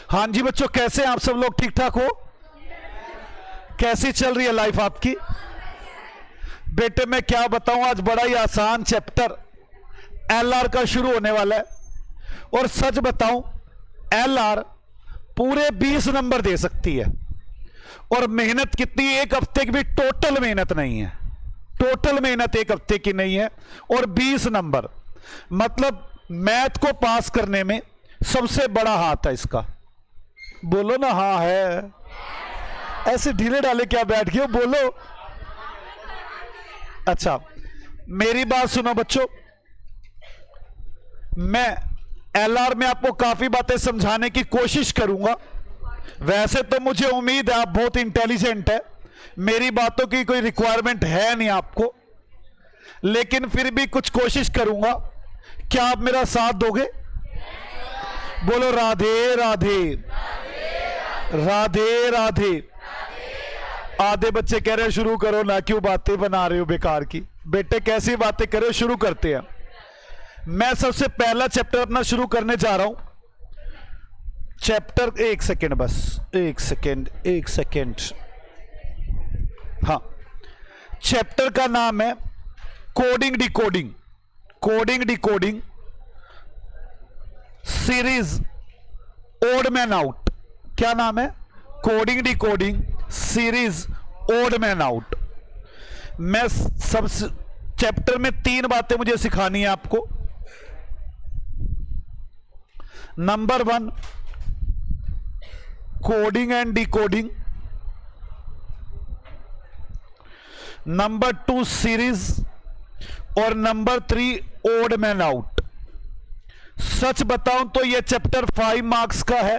हाँ जी बच्चों, कैसे हैं आप सब लोग? ठीक ठाक हो? कैसी चल रही है लाइफ आपकी? बेटे मैं क्या बताऊं, आज बड़ा ही आसान चैप्टर एलआर का शुरू होने वाला है। और सच बताऊं, एलआर पूरे 20 नंबर दे सकती है। और मेहनत कितनी? एक हफ्ते की भी टोटल मेहनत नहीं है। टोटल मेहनत एक हफ्ते की नहीं है और 20 नंबर, मतलब मैथ को पास करने में सबसे बड़ा हाथ है इसका। बोलो ना, हाँ है। ऐसे ढीले डाले क्या बैठ गए हो? बोलो। अच्छा, मेरी बात सुनो बच्चों, मैं एलआर में आपको काफी बातें समझाने की कोशिश करूंगा। वैसे तो मुझे उम्मीद है आप बहुत इंटेलिजेंट है, मेरी बातों की कोई रिक्वायरमेंट है नहीं आपको, लेकिन फिर भी कुछ कोशिश करूंगा। क्या आप मेरा साथ दोगे? बोलो राधे राधे, राधे राधे। आधे बच्चे कह रहे हैं शुरू करो ना, क्यों बातें बना रहे हो बेकार की? बेटे कैसी बातें कर रहे हो, शुरू करते हैं। मैं सबसे पहला चैप्टर अपना शुरू करने जा रहा हूं। चैप्टर, एक सेकेंड बस, एक सेकेंड। हाँ, चैप्टर का नाम है coding decoding. Coding decoding series odd man out. क्या नाम है? Coding decoding series odd man out. मैं सब चैप्टर में 3 बातें मुझे सिखानी है आपको। Number 1 coding and decoding, number 2 series, और नंबर 3 ओड मैन आउट। सच बताऊं तो यह चैप्टर 5 मार्क्स का है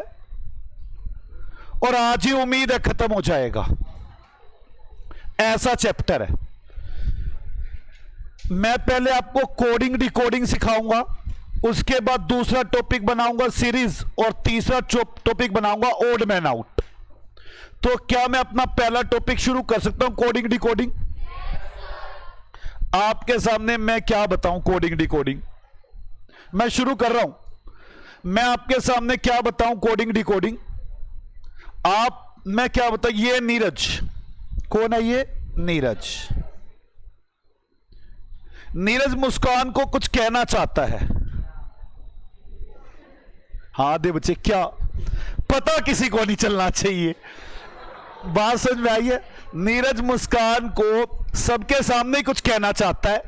और आज ही उम्मीद है खत्म हो जाएगा, ऐसा चैप्टर है। मैं पहले आपको कोडिंग डिकोडिंग सिखाऊंगा, उसके बाद दूसरा टॉपिक बनाऊंगा सीरीज, और तीसरा टॉपिक बनाऊंगा ओड मैन आउट। तो क्या मैं अपना पहला टॉपिक शुरू कर सकता हूं, कोडिंग डिकोडिंग? आपके सामने मैं क्या बताऊं कोडिंग डिकोडिंग? मैं शुरू कर रहा हूं। मैं आपके सामने क्या बताऊं कोडिंग डिकोडिंग? मैं क्या बताऊं? ये नीरज, कौन है ये? नीरज। नीरज मुस्कान को कुछ कहना चाहता है। हाँ दे बच्चे, क्या पता किसी को नहीं चलना चाहिए। बात समझ में आई है? नीरज मुस्कान को सबके सामने ही कुछ कहना चाहता है,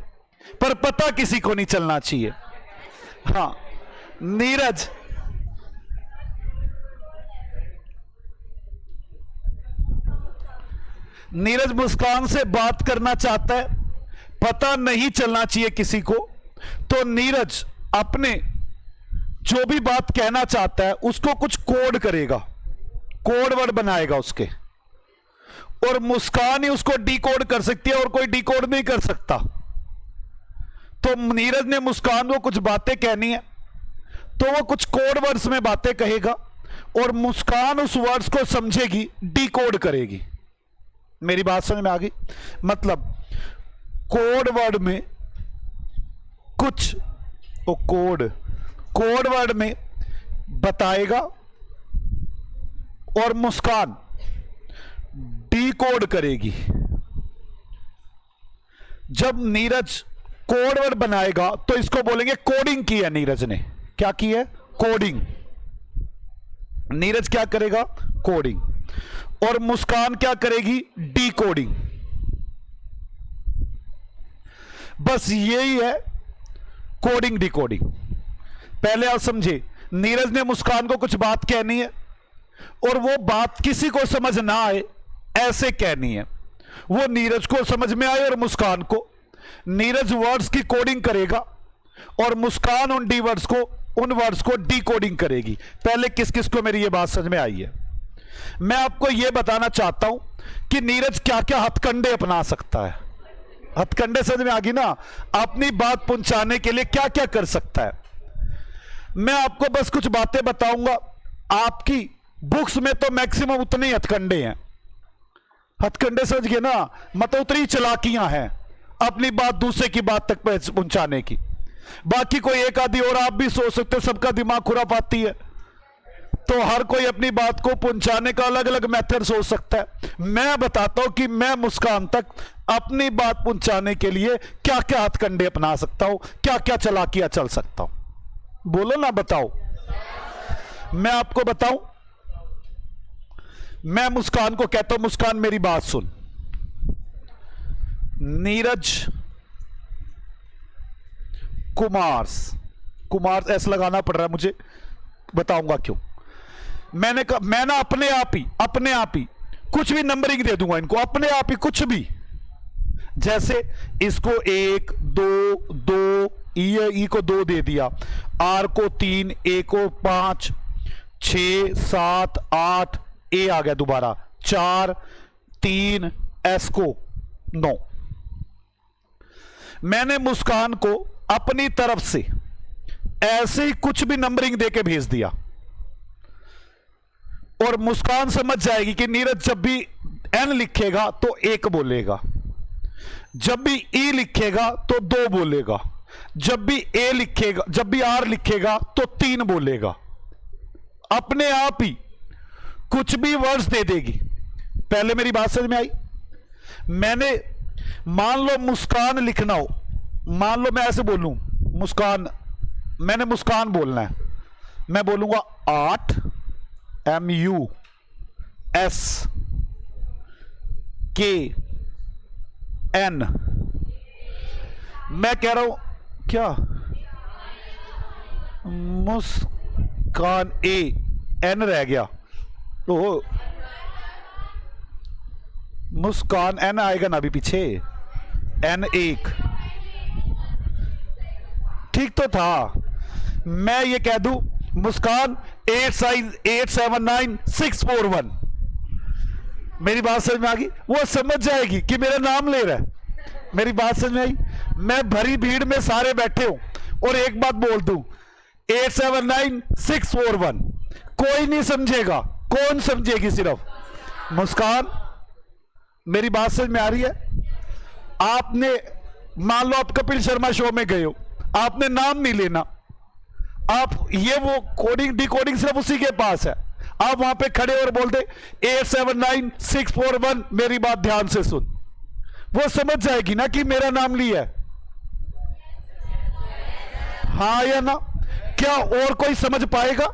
पर पता किसी को नहीं चलना चाहिए। हाँ, नीरज मुस्कान से बात करना चाहता है, पता नहीं चलना चाहिए किसी को। तो नीरज अपने जो भी बात कहना चाहता है उसको कुछ कोड करेगा, कोड वर्ड बनाएगा उसके, और मुस्कान ही उसको डिकोड कर सकती है और कोई डिकोड नहीं कर सकता। तो नीरज ने मुस्कान को कुछ बातें कहनी है, तो वो कुछ कोड वर्ड्स में बातें कहेगा और मुस्कान उस वर्ड्स को समझेगी, डिकोड करेगी। मेरी बात समझ में आ गई? मतलब कोड वर्ड में कुछ कोड वर्ड में बताएगा और मुस्कान डिकोड करेगी। जब नीरज कोड वर्ड बनाएगा तो इसको बोलेंगे कोडिंग की है नीरज ने। क्या की है? कोडिंग। नीरज क्या करेगा? कोडिंग। और मुस्कान क्या करेगी? डिकोडिंग। बस यही है कोडिंग डिकोडिंग। पहले आप समझे, नीरज ने मुस्कान को कुछ बात कहनी है और वो बात किसी को समझ ना आए ऐसे कहनी है, वो नीरज को समझ में आए और मुस्कान को। नीरज वर्ड्स की कोडिंग करेगा और मुस्कान उन वर्ड्स को डिकोडिंग करेगी। पहले किस किस को मेरी ये बात समझ में आई है? मैं आपको यह बताना चाहता हूं कि नीरज क्या क्या हथकंडे अपना सकता है। हथकंडे समझ में आ गई ना? अपनी बात पहुंचाने के लिए क्या क्या कर सकता है। मैं आपको बस कुछ बातें बताऊंगा। आपकी बुक्स में तो मैक्सिमम उतने ही हथकंडे हैं। हथकंडे समझ गए ना? मतलब उतनी चालाकियां हैं अपनी बात दूसरे की बात तक पहुंचाने की। बाकी कोई एक आदि और आप भी सोच सकते हो, सबका दिमाग खुरापाती है। तो हर कोई अपनी बात को पहुंचाने का अलग अलग मेथड सोच सकता है। मैं बताता हूं कि मैं मुस्कान तक अपनी बात पहुंचाने के लिए क्या क्या हथकंडे अपना सकता हूं, क्या क्या चालाकियां चल सकता हूं। बोलो ना, बताओ। मैं आपको बताऊं, मैं मुस्कान को कहता हूं, मुस्कान मेरी बात सुन। नीरज कुमार ऐसा लगाना पड़ रहा है मुझे, बताऊंगा क्यों। मैंने कहा मैं ना अपने आप ही कुछ भी नंबरिंग दे दूंगा इनको, अपने आप ही कुछ भी। जैसे इसको 1 2 2, ई को 2 दे दिया, आर को 3, ए को 5, 6 7 8, ए आ गया दोबारा 4 3, एस को 9। मैंने मुस्कान को अपनी तरफ से ऐसे ही कुछ भी नंबरिंग देके भेज दिया और मुस्कान समझ जाएगी कि नीरज जब भी एन लिखेगा तो 1 बोलेगा, जब भी ई लिखेगा तो 2 बोलेगा, जब भी ए लिखेगा, जब भी आर लिखेगा तो 3 बोलेगा। अपने आप ही कुछ भी वर्ड्स दे देगी। पहले मेरी बात समझ में आई? मैंने मान लो मुस्कान लिखना हो, मान लो मैं ऐसे बोलूं मुस्कान, मैंने मुस्कान बोलना है, मैं बोलूंगा 8 MUSKN। मैं कह रहा हूं क्या, मुस्कान एन रह गया, तो मुस्कान एन आएगा ना अभी पीछे, N1 ठीक तो था। मैं ये कह दूं मुस्कान 879641। मेरी बात समझ में आ गई? वो समझ जाएगी कि मेरा नाम ले रहा है। मेरी बात समझ में आई? मैं भरी भीड़ में सारे बैठे हूं और एक बात बोल दूं 879641, कोई नहीं समझेगा। कौन समझेगी? सिर्फ मुस्कान। मेरी बात समझ में आ रही है? आपने मान लो आप कपिल शर्मा शो में गए हो, आपने नाम नहीं लेना, आप ये वो कोडिंग डिकोडिंग सिर्फ उसी के पास है। आप वहां पे खड़े और बोल दे 879641, मेरी बात ध्यान से सुन, वो समझ जाएगी ना कि मेरा नाम लिया है। हाँ या ना? क्या और कोई समझ पाएगा?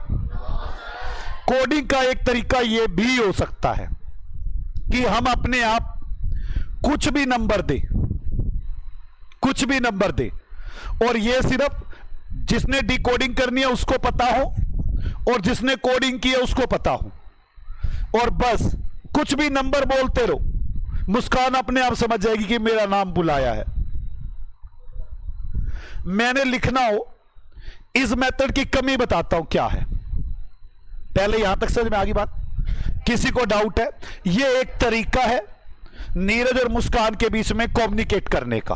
कोडिंग का एक तरीका यह भी हो सकता है कि हम अपने आप कुछ भी नंबर दे, कुछ भी नंबर दे, और यह सिर्फ जिसने डिकोडिंग करनी है उसको पता हो और जिसने कोडिंग की है उसको पता हो, और बस कुछ भी नंबर बोलते रहो, मुस्कान अपने आप समझ जाएगी कि मेरा नाम बुलाया है। मैंने लिखना हो, इस मेथड की कमी बताता हूं क्या है। पहले यहां तक समझ में आ गई बात? किसी को डाउट है? यह एक तरीका है नीरज और मुस्कान के बीच में कम्युनिकेट करने का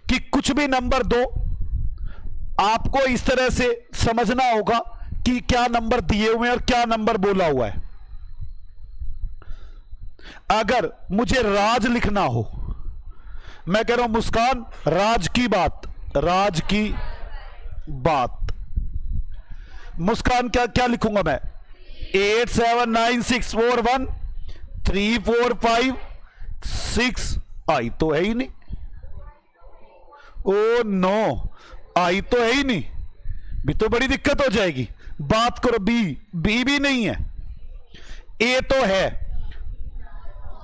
कि कुछ भी नंबर दो, आपको इस तरह से समझना होगा कि क्या नंबर दिए हुए हैं और क्या नंबर बोला हुआ है। अगर मुझे राज लिखना हो, मैं कह रहा हूं मुस्कान राज की बात, राज की बात, मुस्कान क्या क्या लिखूंगा मैं? 879641 345 आई तो है ही नहीं। ओ नो, आई तो है ही नहीं, भी तो बड़ी दिक्कत हो जाएगी। बात करो, बी भी नहीं है, ए तो है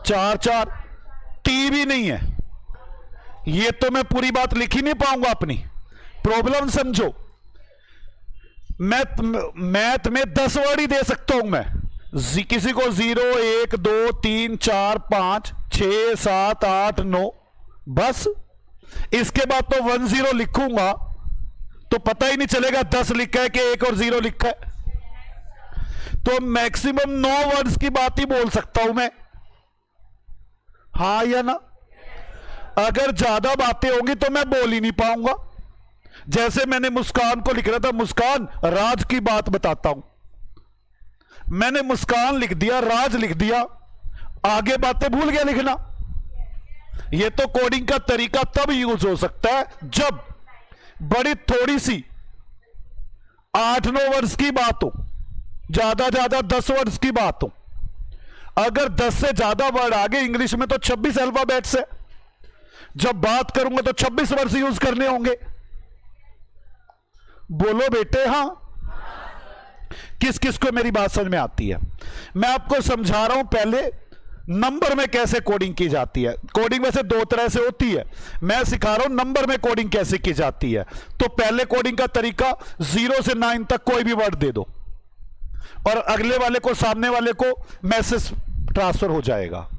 4 टी भी नहीं है। ये तो मैं पूरी बात लिख ही नहीं पाऊंगा अपनी। प्रॉब्लम समझो, मैथ में 10 वर्ड ही दे सकता हूं मैं। किसी को 0 1 2 3 4 5 6 7 8 9, बस। इसके बाद तो 10 लिखूंगा तो पता ही नहीं चलेगा 10 लिखा है कि 1 और 0 लिखा है। तो मैक्सिमम 9 वर्ड्स की बात ही बोल सकता हूं मैं। हाँ या ना? अगर ज्यादा बातें होंगी तो मैं बोल ही नहीं पाऊंगा। जैसे मैंने मुस्कान को लिख रहा था, मुस्कान राज की बात बताता हूं, मैंने मुस्कान लिख दिया, राज लिख दिया, आगे बातें भूल गया लिखना। यह तो कोडिंग का तरीका तब यूज हो सकता है जब बड़ी थोड़ी सी 8-9 वर्ड्स की बात हो। ज्यादा 10 वर्ड्स की बात हो। अगर 10 से ज्यादा वर्ड आगे इंग्लिश में तो 26 अल्फाबेट्स है। जब बात करूंगा तो 26 वर्ड्स यूज करने होंगे। बोलो बेटे हाँ। किस किस को मेरी बात समझ में आती है? मैं आपको समझा रहा हूं पहले नंबर में कैसे कोडिंग की जाती है। कोडिंग वैसे दो तरह से होती है, मैं सिखा रहा हूं नंबर में कोडिंग कैसे की जाती है। तो पहले कोडिंग का तरीका 0 से 9 तक कोई भी वर्ड दे दो और अगले वाले को, सामने वाले को मैसेज ट्रांसफर हो जाएगा।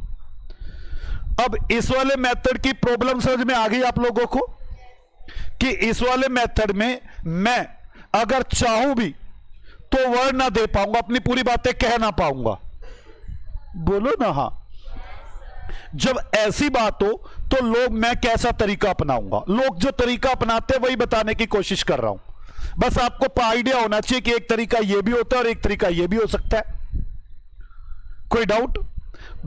अब इस वाले मेथड की प्रॉब्लम समझ में आ गई आप लोगों को कि इस वाले मेथड में मैं अगर चाहूं भी तो वर्ड ना दे पाऊंगा, अपनी पूरी बातें कह ना पाऊंगा। बोलो ना हाँ। जब ऐसी बात हो तो लोग, मैं कैसा तरीका अपनाऊंगा, लोग जो तरीका अपनाते हैं वही बताने की कोशिश कर रहा हूं। बस आपको आइडिया होना चाहिए कि एक तरीका यह भी होता है और एक तरीका यह भी हो सकता है। कोई डाउट?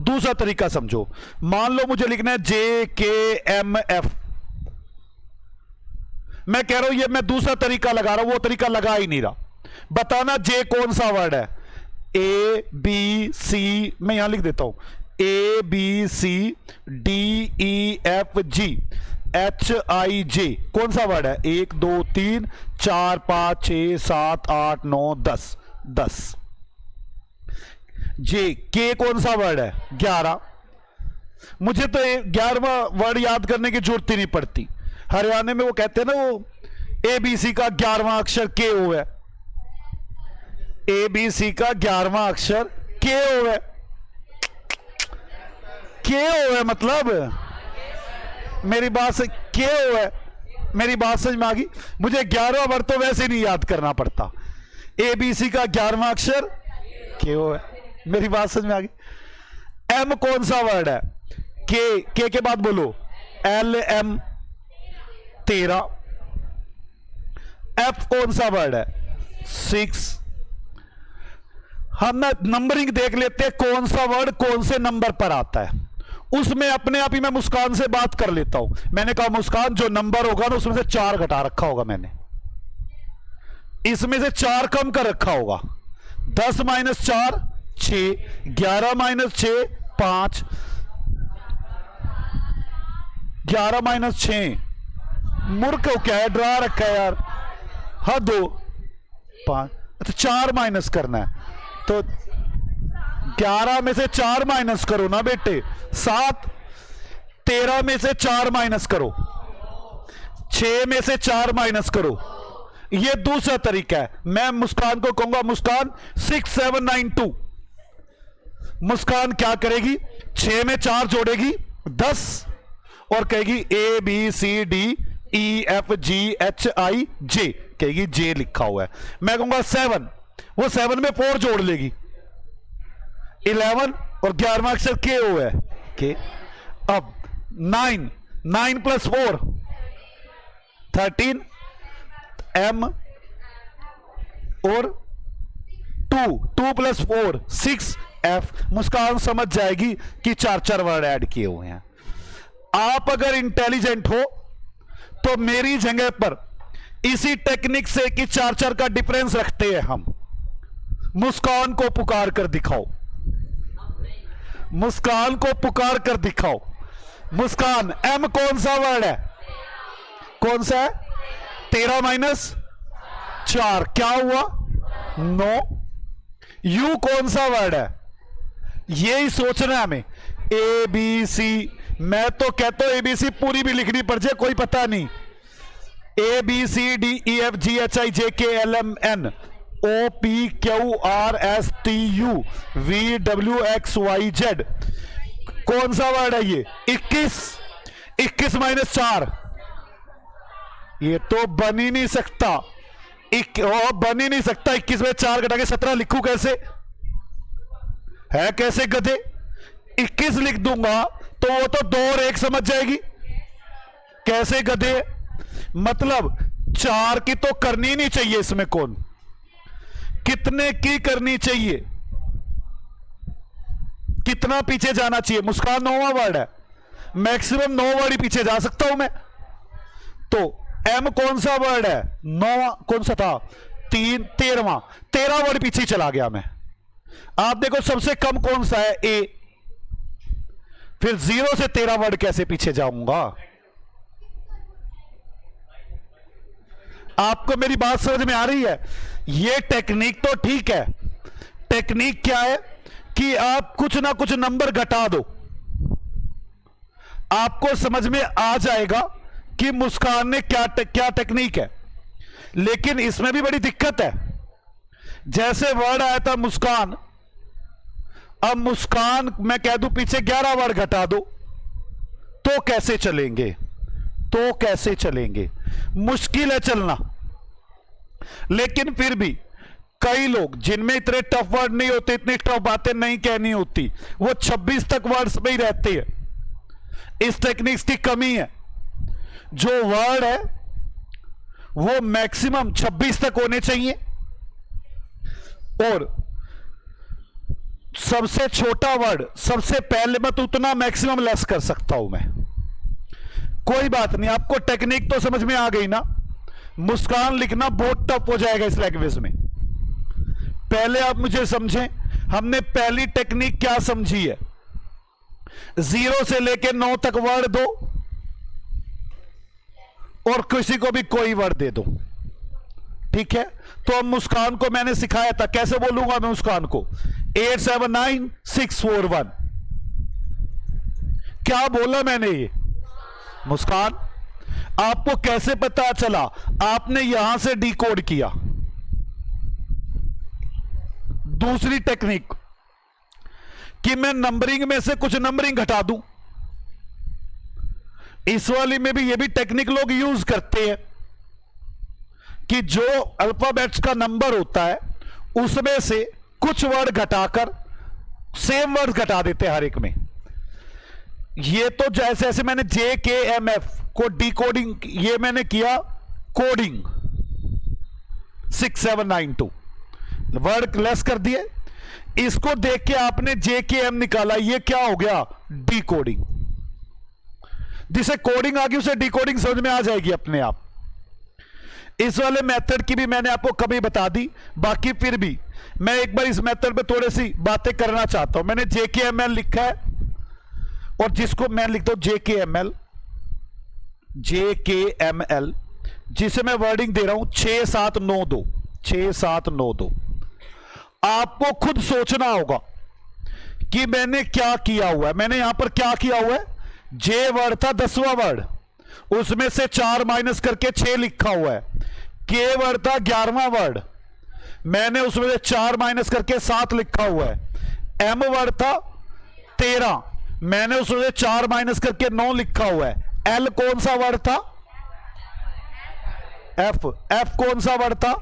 दूसरा तरीका समझो। मान लो मुझे लिखना है JKMF। मैं कह रहा हूं ये मैं दूसरा तरीका लगा रहा हूं, वो तरीका लगा ही नहीं रहा। बताना J कौन सा वर्ड है? ABC, मैं यहां लिख देता हूं ABCDEFGHIJ। कौन सा वर्ड है? 1 2 3 4 5 6 7 8 9 10 10। J K कौन सा वर्ड है? 11। मुझे तो 11वां वर्ड याद करने की जरूरत ही नहीं पड़ती। हरियाणा में वो कहते हैं ना, वो ABC का 11वां अक्षर KO है। ABC का 11वां अक्षर KO है। KO है मतलब मेरी बात से KO है। मेरी बात समझ में आ गई? मुझे 11वां वर्ड तो वैसे नहीं याद करना पड़ता। ABC का 11वां अक्षर KO है। मेरी बात समझ में आ गई? M कौन सा वर्ड है? K के बाद बोलो LM 13। F कौन सा वर्ड है? 6। हम ना नंबरिंग देख लेते हैं, कौन सा वर्ड कौन से नंबर पर आता है। उसमें अपने आप ही मैं मुस्कान से बात कर लेता हूं। मैंने कहा मुस्कान जो नंबर होगा ना उसमें से 4 घटा रखा होगा मैंने, इसमें से 4 कम कर रखा होगा। 10 - 4 6, 11 - 6 5, 11 - 6 मूर्ख हो क्या है, डरा रखा है यार। हाँ 2 5, अच्छा 4 माइनस करना है तो 11 में से 4 माइनस करो ना बेटे, 7। 13 में से 4 माइनस करो, 6 में से 4 माइनस करो। ये दूसरा तरीका है। मैं मुस्कान को कहूंगा मुस्कान 6 7 9 2। मुस्कान क्या करेगी? 6 में 4 जोड़ेगी 10 और कहेगी ABCDEFGHIJ, कहेगी J लिखा हुआ है। मैं कहूंगा 7, वो 7 में 4 जोड़ लेगी 11 और 11वां अक्षर KO है K। अब 9 + 4 13 M और 2 + 4 6 F। मुस्कान समझ जाएगी कि 4 वर्ड ऐड किए हुए हैं। आप अगर इंटेलिजेंट हो तो मेरी जगह पर इसी टेक्निक से कि 4 का डिफरेंस रखते हैं हम। मुस्कान को पुकार कर दिखाओ, मुस्कान को पुकार कर दिखाओ। मुस्कान M कौन सा वर्ड है? कौन सा है? 13 - 4 क्या हुआ? 9। U कौन सा वर्ड है? यही सोचना है हमें। ABC, मैं तो कहता हूं ABC पूरी भी लिखनी पड़ जाए कोई पता नहीं। ABCDEFGHIJKLMN OPQRSTUVWXYZ। कौन सा वर्ड है ये? 21। 21 - 4 ये तो बन ही नहीं सकता। बन ही नहीं सकता। 21 में 4 घटा के 17 लिखूं कैसे? है कैसे गधे? 21 लिख दूंगा तो वो तो 2 और 1 समझ जाएगी। कैसे गधे? मतलब 4 की तो करनी नहीं चाहिए इसमें। कौन कितने की करनी चाहिए? कितना पीछे जाना चाहिए? मुस्कान 9वां वर्ड है, मैक्सिमम 9 वर्ड ही पीछे जा सकता हूं मैं। तो M कौन सा वर्ड है? 9 कौन सा था? 3 13वां 13 वर्ड पीछे चला गया मैं। आप देखो सबसे कम कौन सा है, ए। फिर 0 से 13 वर्ड कैसे पीछे जाऊंगा? आपको मेरी बात समझ में आ रही है? यह टेक्निक तो ठीक है। टेक्निक क्या है कि आप कुछ ना कुछ नंबर घटा दो, आपको समझ में आ जाएगा कि मुस्कान ने क्या टेक्निक है। लेकिन इसमें भी बड़ी दिक्कत है। जैसे वर्ड आया था मुस्कान, अब मुस्कान मैं कह दूं पीछे 11 वर्ड घटा दो, तो कैसे चलेंगे? तो कैसे चलेंगे? मुश्किल है चलना। लेकिन फिर भी कई लोग जिनमें इतने टफ वर्ड नहीं होते, इतनी टफ बातें नहीं कहनी होती, वो 26 तक वर्ड्स में ही रहते हैं। इस टेक्निक्स की कमी है। जो वर्ड है वो मैक्सिमम 26 तक होने चाहिए, और सबसे छोटा वर्ड सबसे पहले मैं तो उतना मैक्सिमम लेस कर सकता हूं मैं। कोई बात नहीं, आपको टेक्निक तो समझ में आ गई ना। मुस्कान लिखना बहुत टफ हो जाएगा इस लैंग्वेज में। पहले आप मुझे समझें, हमने पहली टेक्निक क्या समझी है? 0 से लेकर 9 तक वर्ड दो और किसी को भी कोई वर्ड दे दो, ठीक है? तो अब मुस्कान को मैंने सिखाया था, कैसे बोलूंगा मैं मुस्कान को? 879641। क्या बोला मैंने? ये मुस्कान। आपको कैसे पता चला? आपने यहां से डिकोड किया। दूसरी टेक्निक कि मैं नंबरिंग में से कुछ नंबरिंग घटा दूं। इस वाली में भी ये भी टेक्निक लोग यूज करते हैं कि जो अल्फाबेट्स का नंबर होता है उसमें से कुछ वर्ड घटाकर सेम वर्ड घटा देते हैं हर एक में। ये तो जैसे ऐसे मैंने JKMF को डिकोडिंग, ये मैंने किया कोडिंग 6792 वर्ड लेस कर दिए। इसको देख के आपने JKM निकाला, ये क्या हो गया? डिकोडिंग। जिसे कोडिंग आ गई उसे डिकोडिंग समझ में आ जाएगी अपने आप। इस वाले मेथड की भी मैंने आपको कभी बता दी। बाकी फिर भी मैं एक बार इस मेथड पे थोड़ी सी बातें करना चाहता हूं। मैंने JKML लिखा है, और जिसको मैं लिखता हूं JKML, जिसे मैं वर्डिंग दे रहा हूं 6792 6792। आपको खुद सोचना होगा कि मैंने क्या किया हुआ है। मैंने यहां पर क्या किया हुआ है? J वर्ड था 10वां वर्ड, उसमें से 4 माइनस करके 6 लिखा हुआ है। K वर्ड था 11वां वर्ड, मैंने उसमें से 4 माइनस करके 7 लिखा हुआ है। M वर्ड था 13, मैंने उसमें से 4 माइनस करके 9 लिखा हुआ है। L कौन सा वर्ड था? F कौन सा वर्ड था?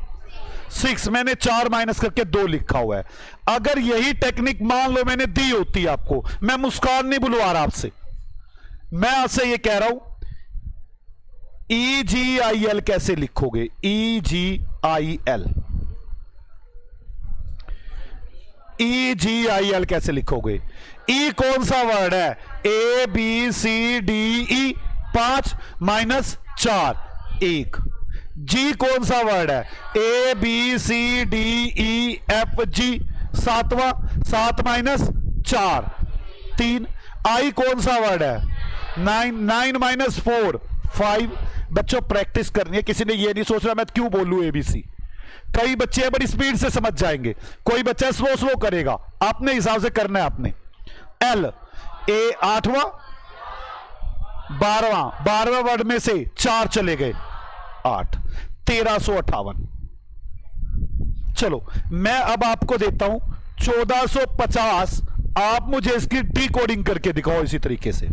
6, मैंने 4 माइनस करके 2 लिखा हुआ है। अगर यही टेक्निक मान लो मैंने दी होती आपको, मैं मुस्कान नहीं बुलवा रहा आपसे, मैं आपसे ये कह रहा हूं EGIL कैसे लिखोगे? EGIL कैसे लिखोगे? E कौन सा वर्ड है? ABCDE 5 minus 4 1। G कौन सा वर्ड है? ABCDEFG 7वां 7 minus 4 3। I कौन सा वर्ड है? 9 माइनस 4 5। बच्चों प्रैक्टिस करनी है, किसी ने ये नहीं सोचना मैं क्यों बोलूं ABC। कई बच्चे बड़ी स्पीड से समझ जाएंगे, कोई बच्चा स्लो करेगा, अपने हिसाब से करना है आपने। L 8वां 12वां वर्ड में से 4 चले गए 8 1358। चलो मैं अब आपको देता हूं 1450। आप मुझे इसकी डिकोडिंग करके दिखाओ इसी तरीके से।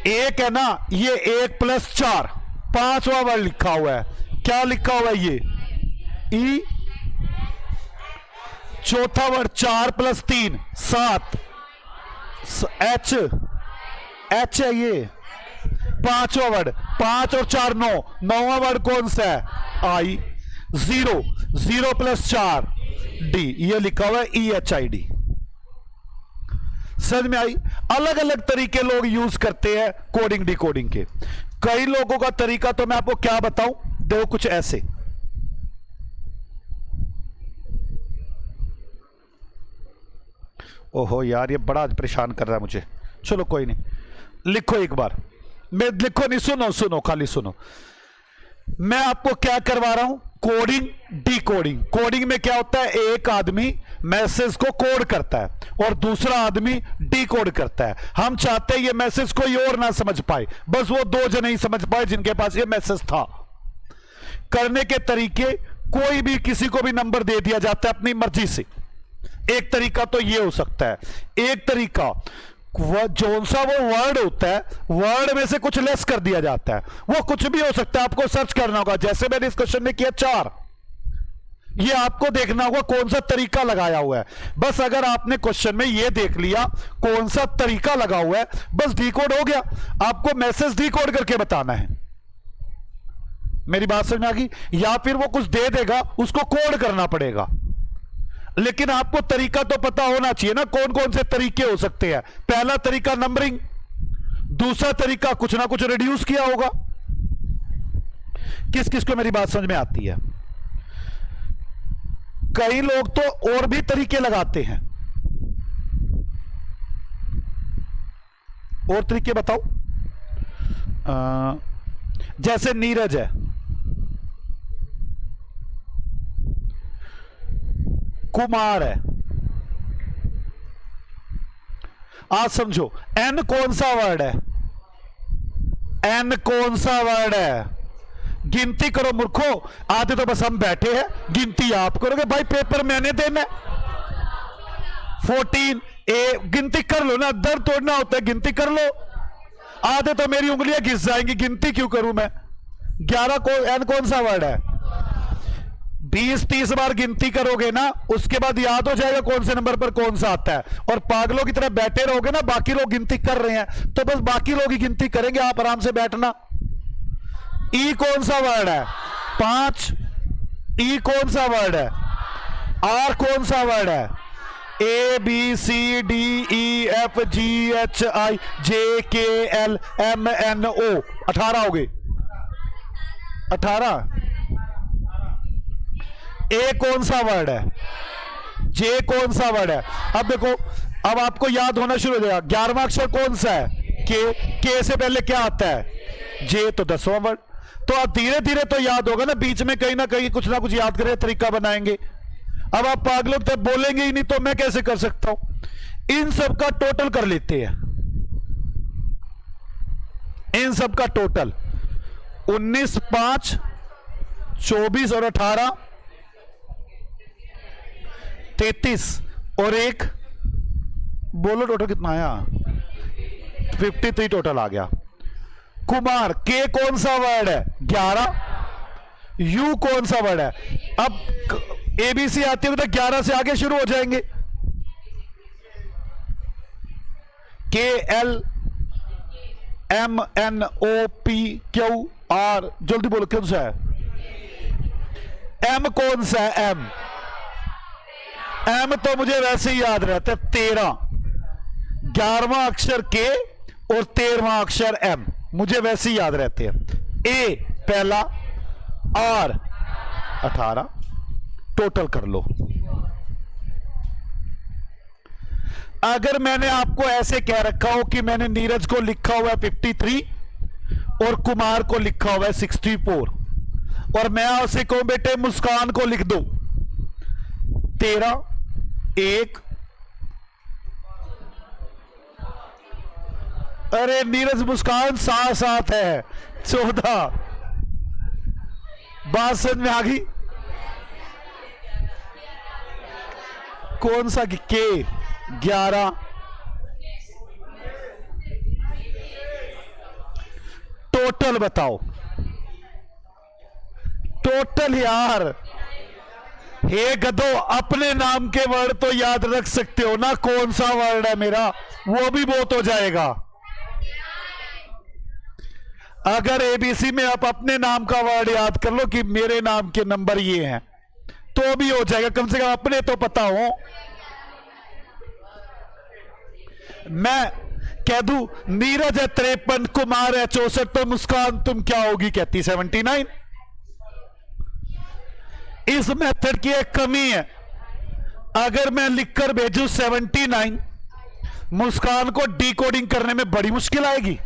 एक है ना, ये 1 + 4 5वां वर्ड लिखा हुआ है। क्या लिखा हुआ है? ये E। चौथा वर्ड 4 + 3 7 H है। ये 5वां वर्ड 5 और 4 9 9वां वर्ड कौन सा है? I। 0 + 4 D, ये लिखा हुआ है EHID। समझ में आई? अलग अलग तरीके लोग यूज करते हैं कोडिंग डिकोडिंग के। कई लोगों का तरीका तो मैं आपको क्या बताऊं, देखो कुछ ऐसे। ओहो यार, ये बड़ा परेशान कर रहा है मुझे। चलो कोई नहीं, लिखो एक बार। मैं लिखो नहीं, सुनो सुनो, खाली सुनो। मैं आपको क्या करवा रहा हूं, कोडिंग डिकोडिंग। कोडिंग में क्या होता है, एक आदमी मैसेज को कोड करता है और दूसरा आदमी डिकोड करता है। हम चाहते हैं ये मैसेज कोई और ना समझ पाए, बस वो दो जने ही समझ पाए जिनके पास ये मैसेज था। करने के तरीके, कोई भी किसी को भी नंबर दे दिया जाता है अपनी मर्जी से। एक तरीका तो ये हो सकता है, एक तरीका जो सा वो वर्ड होता है, वर्ड में से कुछ लेस कर दिया जाता है। वो कुछ भी हो सकता है, आपको सर्च करना होगा। जैसे मैंने इस क्वेश्चन में किया 4, ये आपको देखना होगा कौन सा तरीका लगाया हुआ है। बस अगर आपने क्वेश्चन में ये देख लिया कौन सा तरीका लगा हुआ है, बस डिकोड हो गया। आपको मैसेज डिकोड करके बताना है। मेरी बात समझ में आ गई? या फिर वो कुछ दे देगा, उसको कोड करना पड़ेगा। लेकिन आपको तरीका तो पता होना चाहिए ना, कौन कौन से तरीके हो सकते हैं। पहला तरीका नंबरिंग, दूसरा तरीका कुछ ना कुछ रिड्यूस किया होगा। किस किस को मेरी बात समझ में आती है? कई लोग तो और भी तरीके लगाते हैं। और तरीके बताओ। जैसे नीरज है, कुमार है। आज समझो, एन कौन सा वर्ड है? एन कौन सा वर्ड है? गिनती करो मूर्खो। आधे तो बस हम बैठे हैं, गिनती आप करोगे। भाई पेपर मैंने देना है। 14 ए, गिनती कर लो ना, दर्द तोड़ना होता है, गिनती कर लो। आधे तो मेरी उंगलियां घिस जाएंगी, गिनती क्यों करूं मैं? 11 को एन कौन सा वर्ड है? 20-30 बार गिनती करोगे ना, उसके बाद याद हो जाएगा कौन से नंबर पर कौन सा आता है। और पागलों की तरह बैठे रहोगे ना, बाकी लोग गिनती कर रहे हैं तो बस बाकी लोग ही गिनती करेंगे, आप आराम से बैठना। ई कौन सा वर्ड है? 5। ई कौन सा वर्ड है? आर कौन सा वर्ड है? A B C D E F G H I J K L M N O 18 हो गए। 18। ए कौन सा वर्ड है? जे कौन सा वर्ड है? अब देखो, अब आपको याद होना शुरू हो जाएगा। 11वां अक्षर कौन सा है? के से पहले क्या आता है? जे। तो 10वां वर्ड। तो आप धीरे धीरे तो याद होगा ना, बीच में कहीं ना कहीं कुछ ना कुछ याद करें, तरीका बनाएंगे। अब आप पागलों तक बोलेंगे ही नहीं तो मैं कैसे कर सकता हूं? इन सब का टोटल कर लेते हैं। इन सब का टोटल 19, 5, 24 और 18, 33 और 1, बोलो टोटल कितना आया? 53 टोटल आ गया। कुमार, के कौन सा वर्ड है? 11। यू कौन सा वर्ड है? अब एबीसी आती है तो 11 से आगे शुरू हो जाएंगे। K L M N O P Q R, जल्दी बोलो कौन सा है? एम कौन सा है? एम। एम तो मुझे वैसे ही याद रहता है, 13। 11वां अक्षर के और 13वां अक्षर एम, मुझे वैसे ही याद रहते हैं। ए पहला, आर 18, टोटल कर लो। अगर मैंने आपको ऐसे कह रखा हो कि मैंने नीरज को लिखा हुआ है 53 और कुमार को लिखा हुआ है 64, और मैं उसे कहूं बेटे मुस्कान को लिख दो 13, 1, अरे नीरज मुस्कान साथ साथ है 14। बात समझ में आ गई? कौन सा? के 11। टोटल बताओ, टोटल यार। हे गधो, अपने नाम के वर्ड तो याद रख सकते हो ना, कौन सा वर्ड है मेरा, वो भी बहुत हो जाएगा। अगर एबीसी में आप अपने नाम का वर्ड याद कर लो कि मेरे नाम के नंबर ये हैं, तो भी हो जाएगा, कम से कम अपने तो पता हो। मैं कह दूं नीरज है 53, कुमार है 64, तो मुस्कान तुम क्या होगी कहती? 79। इस मेथड की एक कमी है, अगर मैं लिखकर भेजूं 79 मुस्कान को डिकोडिंग करने में बड़ी मुश्किल आएगी।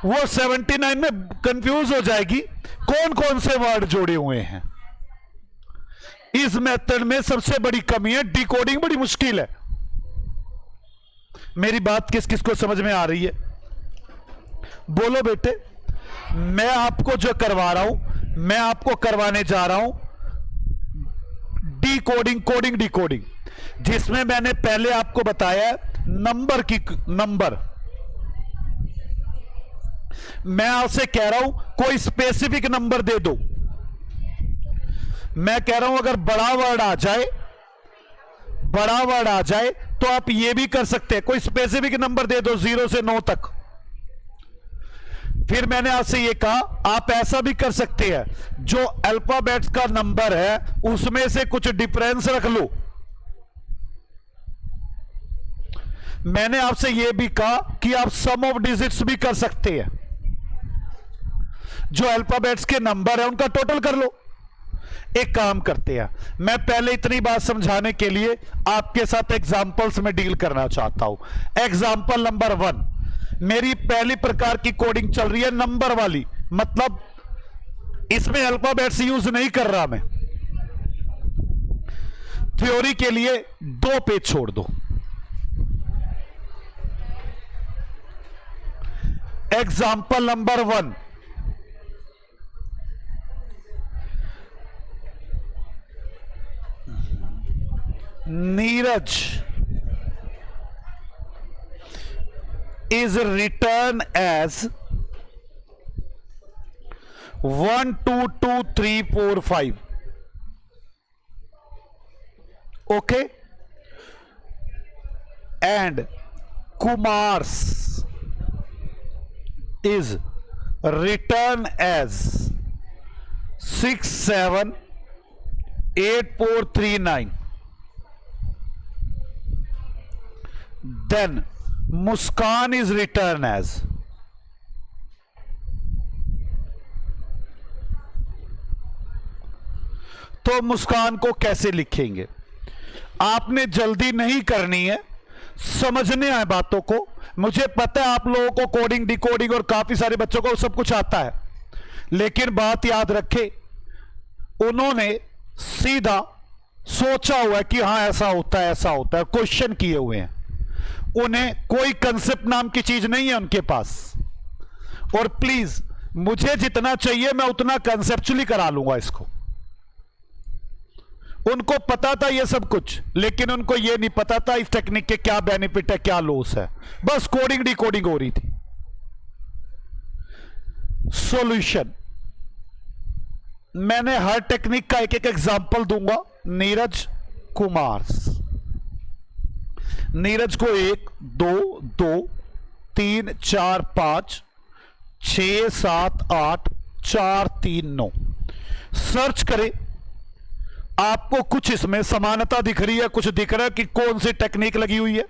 वो 79 में कंफ्यूज हो जाएगी कौन कौन से वर्ड जोड़े हुए हैं। इस मेथड में सबसे बड़ी कमी है, डिकोडिंग बड़ी मुश्किल है। मेरी बात किस किस को समझ में आ रही है? बोलो बेटे। मैं आपको जो करवा रहा हूं, मैं आपको करवाने जा रहा हूं डिकोडिंग, कोडिंग डिकोडिंग, जिसमें मैंने पहले आपको बताया नंबर। मैं आपसे कह रहा हूं कोई स्पेसिफिक नंबर दे दो। मैं कह रहा हूं अगर बड़ा वर्ड आ जाए तो आप ये भी कर सकते हैं, कोई स्पेसिफिक नंबर दे दो 0 से 9 तक। फिर मैंने आपसे ये कहा आप ऐसा भी कर सकते हैं, जो अल्फाबेट्स का नंबर है उसमें से कुछ डिफरेंस रख लो। मैंने आपसे यह भी कहा कि आप सम ऑफ डिजिट्स भी कर सकते हैं, जो अल्फाबेट्स के नंबर है उनका टोटल कर लो। एक काम करते हैं, मैं पहले इतनी बात समझाने के लिए आपके साथ एग्जांपल्स में डील करना चाहता हूं। एग्जांपल नंबर 1, मेरी पहली प्रकार की कोडिंग चल रही है नंबर वाली, मतलब इसमें अल्फाबेट्स यूज नहीं कर रहा मैं। थ्योरी के लिए 2 पेज छोड़ दो। Example number 1, Neeraj is written as 1 2 2 3 4 5. Okay, and Kumar's is written as 6 7 8 4 3 9. Then Muskan is written as तो मुस्कान को कैसे लिखेंगे? आपने जल्दी नहीं करनी है, समझने आए बातों को। मुझे पता है आप लोगों को कोडिंग डिकोडिंग और काफी सारे बच्चों को सब कुछ आता है, लेकिन बात याद रखे, उन्होंने सीधा सोचा हुआ है कि हाँ ऐसा होता है ऐसा होता है, क्वेश्चन किए हुए हैं। उन्हें कोई कंसेप्ट नाम की चीज नहीं है उनके पास। और प्लीज मुझे जितना चाहिए मैं उतना कंसेप्चुअली करा लूंगा इसको। उनको पता था ये सब कुछ, लेकिन उनको ये नहीं पता था इस टेक्निक के क्या बेनिफिट है क्या लॉस है। बस कोडिंग डिकोडिंग हो रही थी। सॉल्यूशन, मैंने हर टेक्निक का एक एक एग्जांपल दूंगा। नीरज कुमार, नीरज को 1 2 2 3 4 5 6 7 8 4 3 9 सर्च करें, आपको कुछ इसमें समानता दिख रही है, कुछ दिख रहा है कि कौन सी टेक्निक लगी हुई है,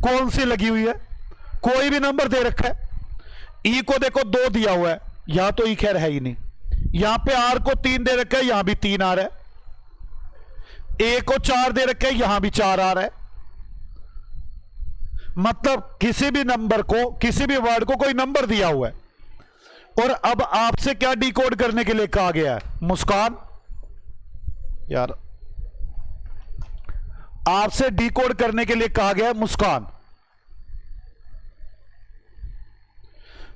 कौन सी लगी हुई है। कोई भी नंबर दे रखा है, ई को देखो 2 दिया हुआ है, यहां तो ई खैर है ही नहीं। यहां पे आर को 3 दे रखा है, यहां भी 3 आ रहा है। ए को 4 दे रखा है, यहां भी 4 आ रहा है। मतलब किसी भी नंबर को, किसी भी वर्ड को कोई नंबर दिया हुआ है, और अब आपसे क्या डिकोड करने के लिए कहा गया है? मुस्कान, यार आपसे डिकोड करने के लिए कहा गया है मुस्कान।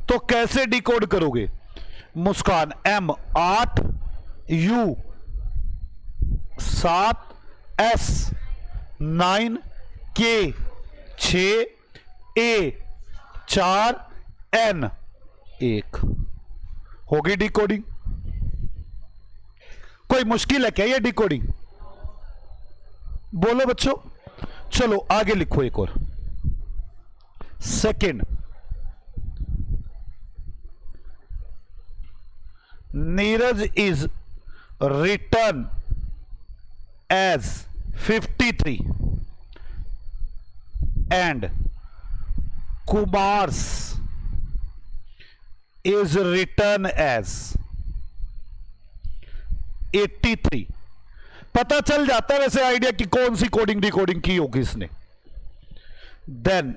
तो कैसे डिकोड करोगे? मुस्कान M 8 U 7 S 9 K 6 A 4 N 1 होगी डिकोडिंग। कोई मुश्किल है क्या ये डिकोडिंग? बोलो बच्चों। चलो आगे लिखो एक और। Second, Neeraj is return as 53 and Kumars is return as 83। पता चल जाता है वैसे आइडिया कि कौन सी कोडिंग डिकोडिंग की होगी इसने। Then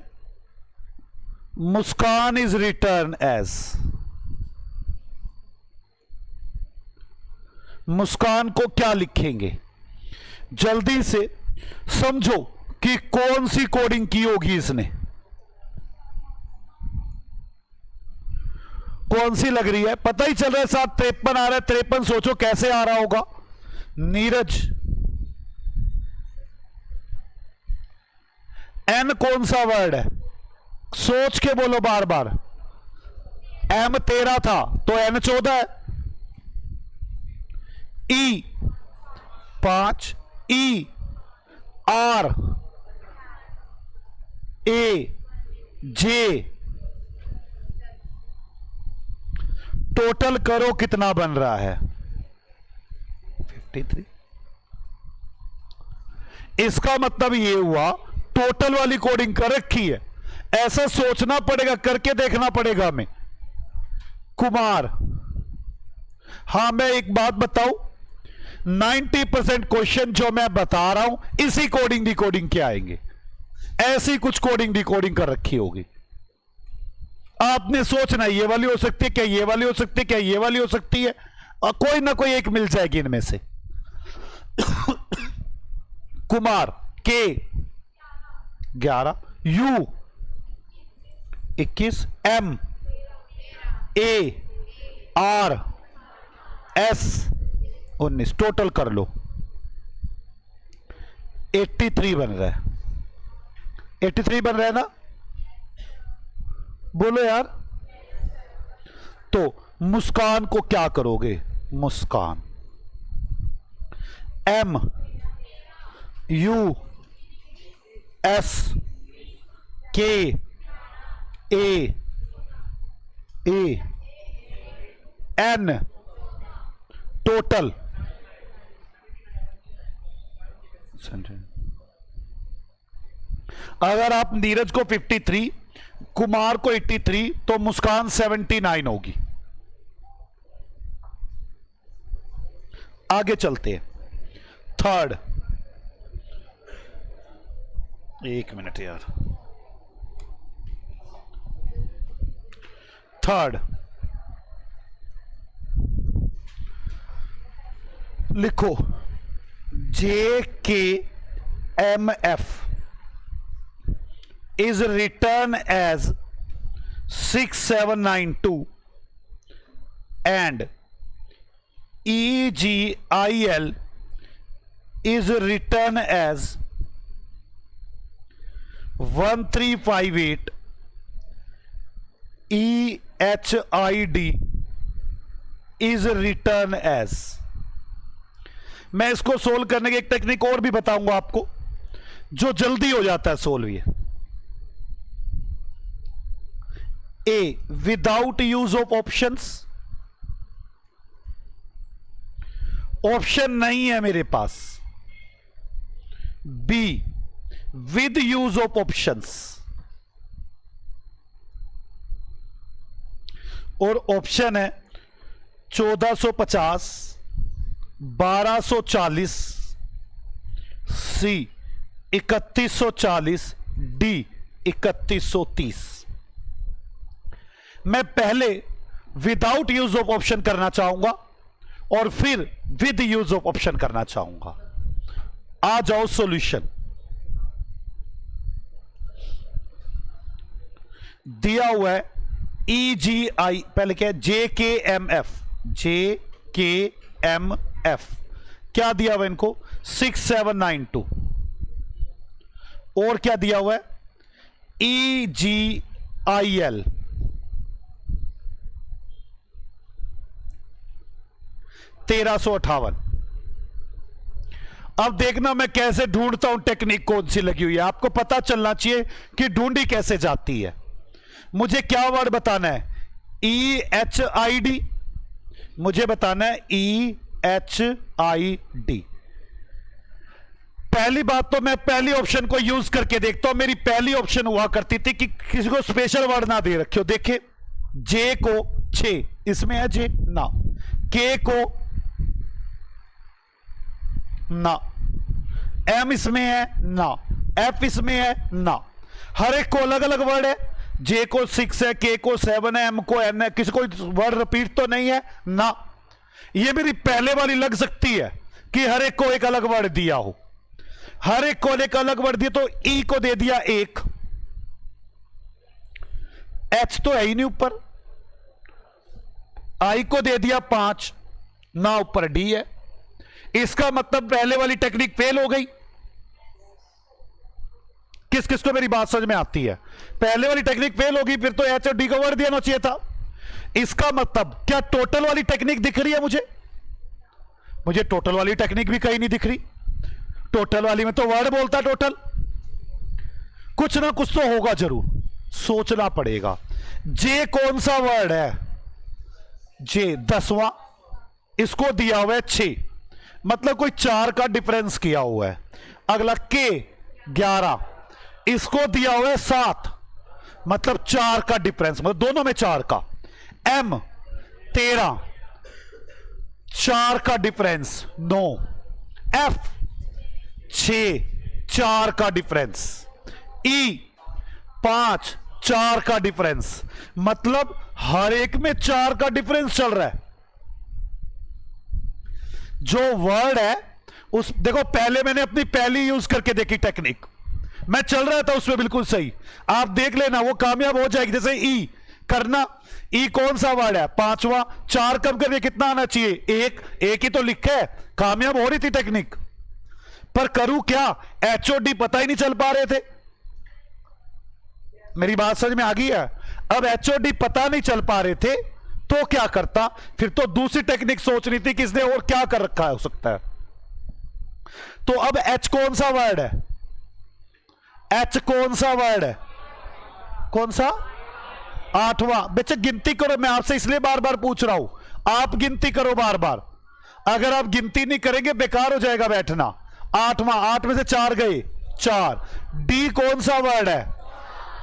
Muskan is return as, Muskan को क्या लिखेंगे? जल्दी से समझो कि कौन सी कोडिंग की होगी इसने, कौन सी लग रही है? पता ही चल रहा है, साथ 53 आ रहा है, 53 सोचो कैसे आ रहा होगा। नीरज, एन कौन सा वर्ड है? सोच के बोलो बार बार। एम 13 था तो एन 14 है। ई 5, E R A J, total करो कितना बन रहा है? 53। इसका मतलब ये हुआ टोटल वाली कोडिंग कर रखी है। ऐसा सोचना पड़ेगा, करके देखना पड़ेगा हमें। कुमार, हां मैं एक बात बताऊं, 90% क्वेश्चन जो मैं बता रहा हूं इसी कोडिंग डी कोडिंग के आएंगे। ऐसी कुछ कोडिंग डी कोडिंग कर रखी होगी। आपने सोचना ये वाली हो सकती है क्या, ये वाली हो सकती है क्या, ये वाली हो सकती है, और कोई ना कोई एक मिल जाएगी इनमें से। कुमार के 11, U 21, M A R S 19, total कर लो 83 बन रहा है। 83 बन रहा है ना? बोलो यार। तो मुस्कान को क्या करोगे? मुस्कान एम यू एस के ए एन, टोटल अगर आप नीरज को 53, कुमार को 83, तो मुस्कान 79 होगी। आगे चलते हैं। थर्ड, एक मिनट यार। थर्ड लिखो, J K M F is written as 6792 and EGIL is written as 1358, EHID is written as। मैं इसको सोल्व करने की एक टेक्निक और भी बताऊंगा आपको, जो जल्दी हो जाता है सोल्व। ये A, without use of options, option नहीं है मेरे पास। B, with use of options, और ऑप्शन है 1450, 1240, सी 3140, डी 3130। मैं पहले विदाउट यूज ऑफ ऑप्शन करना चाहूंगा और फिर विद यूज ऑफ ऑप्शन करना चाहूंगा। आ जाओ सॉल्यूशन। दिया हुआ है EGI, पहले क्या है? JKMF, JKMF क्या दिया हुआ इनको? 6792। और क्या दिया हुआ है? EGIL 1358। अब देखना मैं कैसे ढूंढता हूं, टेक्निक कौन सी लगी हुई है। आपको पता चलना चाहिए कि ढूंढी कैसे जाती है। मुझे क्या वर्ड बताना है? EHID, मुझे बताना है EHID। पहली बात तो मैं पहली ऑप्शन को यूज करके देखता हूं। मेरी पहली ऑप्शन हुआ करती थी कि किसी को स्पेशल वर्ड ना दे रखे हो। देखे, जे को 6 इसमें है, जे ना, के को ना, एम इसमें है ना, एफ इसमें है ना। हर एक को अलग अलग वर्ड है। जे को 6 है, के को 7 है, एम को n है, किसी को वर्ड रिपीट तो नहीं है ना। ये मेरी पहले वाली लग सकती है कि हर एक को एक अलग वर्ड दिया हो, हर एक को एक अलग वर्ड दिया, तो ई को दे दिया 1, एच तो है ही नहीं ऊपर, आई को दे दिया 5 ना, ऊपर डी है। इसका मतलब पहले वाली टेक्निक फेल हो गई। किस किस को मेरी बात समझ में आती है? पहले वाली टेक्निक फेल होगी, फिर तो एच और डी का वर्ड देना चाहिए था। इसका मतलब क्या टोटल वाली टेक्निक दिख रही है मुझे? मुझे टोटल वाली टेक्निक भी कहीं नहीं दिख रही। टोटल वाली में तो वर्ड बोलता है टोटल, कुछ ना कुछ तो होगा जरूर, सोचना पड़ेगा। जे कौन सा वर्ड है? जे 10वां, इसको दिया हुआ है 6, मतलब कोई 4 का डिफरेंस किया हुआ है। अगला के 11, इसको दिया हुआ है 7, मतलब 4 का डिफरेंस, मतलब दोनों में 4 का। एम 13, 4 का डिफरेंस 9। एफ 6, 4 का डिफरेंस। ई 5, 4 का डिफरेंस, मतलब हर एक में 4 का डिफरेंस चल रहा है। जो वर्ड है उस, देखो पहले मैंने अपनी पहली यूज करके देखी टेक्निक, मैं चल रहा था उसमें बिल्कुल सही, आप देख लेना वो कामयाब हो जाएगी। जैसे ई करना, ई कौन सा वर्ड है? 5वां, 4 कम करके कितना आना चाहिए? 1, एक ही तो लिखा है, कामयाब हो रही थी टेक्निक। पर करूं क्या? एच और डी पता ही नहीं चल पा रहे थे। मेरी बात समझ में आ गई है? अब एच और डी पता नहीं चल पा रहे थे तो क्या करता? फिर तो दूसरी टेक्निक सोचनी थी, किसने और क्या कर रखा है हो सकता है। तो अब एच कौन सा वर्ड है? एच कौन सा वर्ड है? कौन सा? 8वां। बच्चे गिनती करो, मैं आपसे इसलिए बार बार पूछ रहा हूं, आप गिनती करो बार बार। अगर आप गिनती नहीं करेंगे बेकार हो जाएगा बैठना। 8वां, 8 में से 4 गए, 4। डी कौन सा वर्ड है?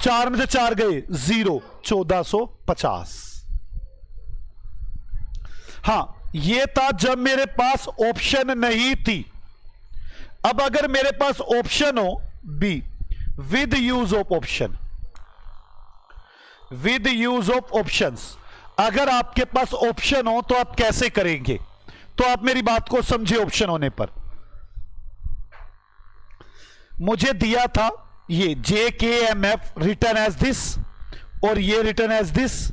4 में से 4 गए, 0, 1450। हां, यह था जब मेरे पास ऑप्शन नहीं थी। अब अगर मेरे पास ऑप्शन हो, B with use of option, with use of options. अगर आपके पास ऑप्शन हो तो आप कैसे करेंगे? तो आप मेरी बात को समझे। ऑप्शन होने पर मुझे दिया था ये J K M F written as this, और ये रिटर्न एज दिस।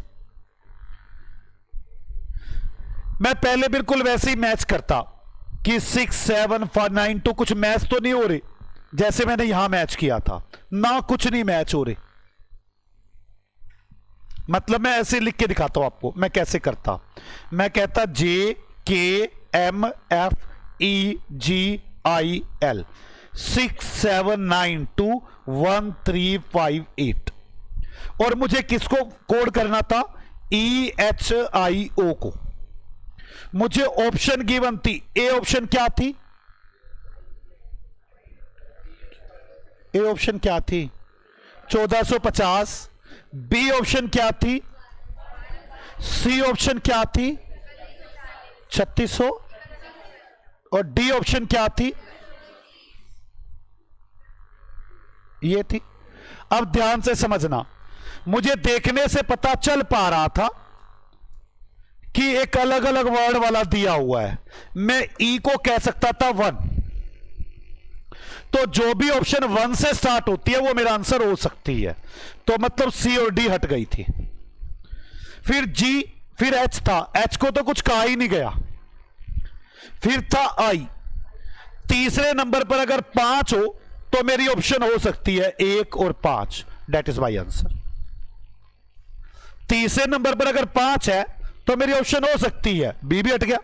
मैं पहले बिल्कुल वैसे ही मैच करता कि 6, 7, 5, 9 2, कुछ मैच तो नहीं हो रहे जैसे मैंने यहां मैच किया था ना, कुछ नहीं मैच हो रहे। मतलब मैं ऐसे लिख के दिखाता हूं आपको मैं कैसे करता। मैं कहता J K M F E G I L 6, 7, 9 2 1 3 5 8, और मुझे किसको कोड करना था? ई एच आई ओ को। मुझे ऑप्शन गिवन थी। ए ऑप्शन क्या थी? ए ऑप्शन क्या थी? 1450। बी ऑप्शन क्या थी? सी ऑप्शन क्या थी? 3600। और डी ऑप्शन क्या थी? ये थी। अब ध्यान से समझना, मुझे देखने से पता चल पा रहा था कि एक अलग अलग वर्ड वाला दिया हुआ है। मैं ई को कह सकता था 1, तो जो भी ऑप्शन 1 से स्टार्ट होती है वो मेरा आंसर हो सकती है। तो मतलब सी और डी हट गई थी। फिर जी, फिर एच था। एच को तो कुछ कहा ही नहीं गया। फिर था आई। तीसरे नंबर पर अगर 5 हो तो मेरी ऑप्शन हो सकती है 1 और 5, डेट इज माई आंसर। तीसरे नंबर पर अगर 5 है तो मेरी ऑप्शन हो सकती है, बी भी हट गया।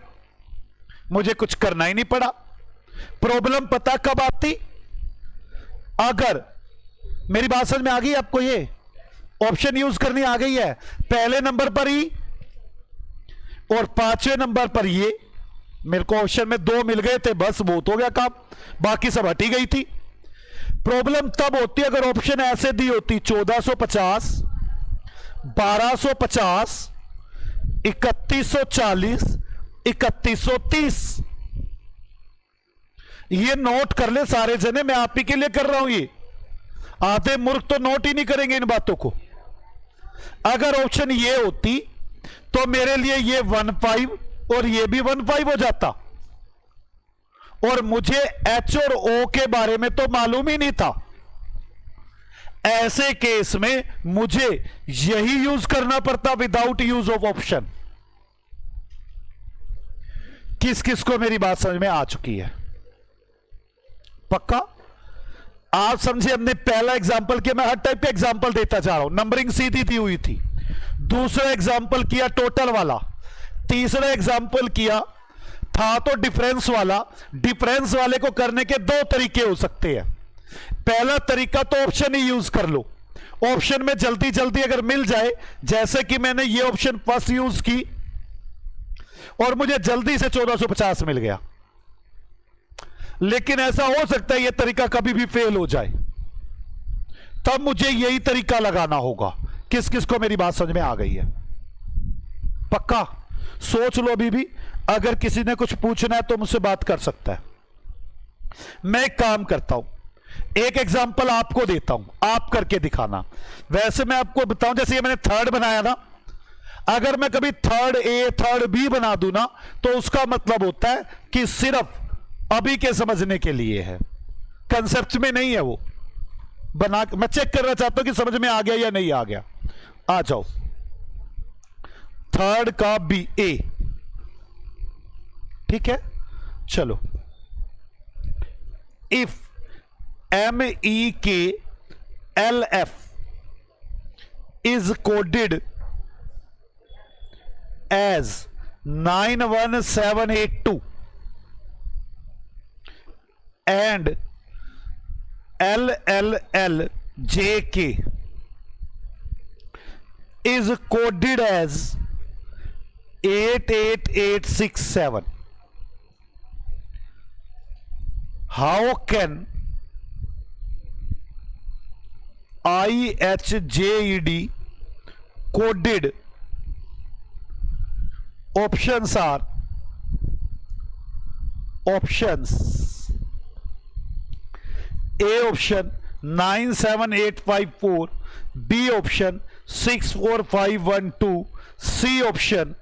मुझे कुछ करना ही नहीं पड़ा। प्रॉब्लम पता कब आती? अगर मेरी बात समझ में आ गई आपको? ये ऑप्शन यूज करनी आ गई है। पहले नंबर पर ई और 5वें नंबर पर ये। मेरे को ऑप्शन में 2 मिल गए थे, बस बहुत हो गया काम, बाकी सब हटी गई थी। प्रॉब्लम तब होती अगर ऑप्शन ऐसे दी होती 1450, 1250, 3140, 3130। ये नोट कर ले सारे जने, मैं आप ही के लिए कर रहा हूं ये। आधे मूर्ख तो नोट ही नहीं करेंगे इन बातों को। अगर ऑप्शन ये होती तो मेरे लिए ये 1.5 और ये भी 1.5 हो जाता, और मुझे एच और ओ के बारे में तो मालूम ही नहीं था। ऐसे केस में मुझे यही यूज करना पड़ता विदाउट यूज ऑफ ऑप्शन। किस किस को मेरी बात समझ में आ चुकी है? पक्का? आप समझे? हमने पहला एग्जांपल किया, मैं हर टाइप के एग्जांपल देता जा रहा हूं। नंबरिंग सीधी दी हुई थी। दूसरा एग्जांपल किया टोटल वाला। तीसरा एग्जांपल किया था तो डिफरेंस वाला। डिफरेंस वाले को करने के दो तरीके हो सकते हैं। पहला तरीका तो ऑप्शन ही यूज कर लो। ऑप्शन में जल्दी जल्दी अगर मिल जाए, जैसे कि मैंने ये ऑप्शन फर्स्ट यूज की और मुझे जल्दी से 1450 मिल गया। लेकिन ऐसा हो सकता है यह तरीका कभी भी फेल हो जाए, तब मुझे यही तरीका लगाना होगा। किस किस को मेरी बात समझ में आ गई है? पक्का? सोच लो अभी भी। अगर किसी ने कुछ पूछना है तो मुझसे बात कर सकता है। मैं एक काम करता हूं, एक एग्जांपल आपको देता हूं, आप करके दिखाना। वैसे मैं आपको बताऊं, जैसे ये मैंने थर्ड बनाया ना, अगर मैं कभी थर्ड ए थर्ड बी बना दूं ना, तो उसका मतलब होता है कि सिर्फ अभी के समझने के लिए है, कंसेप्ट में नहीं है। वो बना मैं चेक करना चाहता हूं कि समझ में आ गया या नहीं आ गया। आ जाओ, थर्ड का बी ए, ठीक है? चलो, if MEKLF is coded as 91782 and LLLJK is coded as 88867, how can IHJED coded? Options are options A option 97854, B option 64512, C option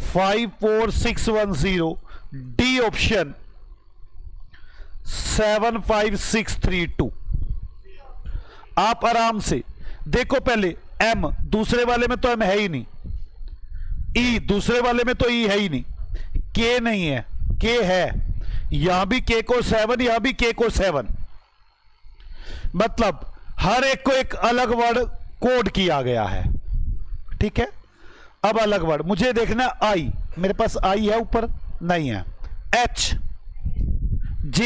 54610, D option 75632। आप आराम से देखो। पहले M, दूसरे वाले में तो M है ही नहीं। E, दूसरे वाले में तो E है ही नहीं। K नहीं है, K है। यहां भी K को 7, यहां भी K को 7। मतलब हर एक को एक अलग वर्ड कोड किया गया है, ठीक है? अब अलग वर्ड मुझे देखना। I, मेरे पास I है, ऊपर नहीं है। H, J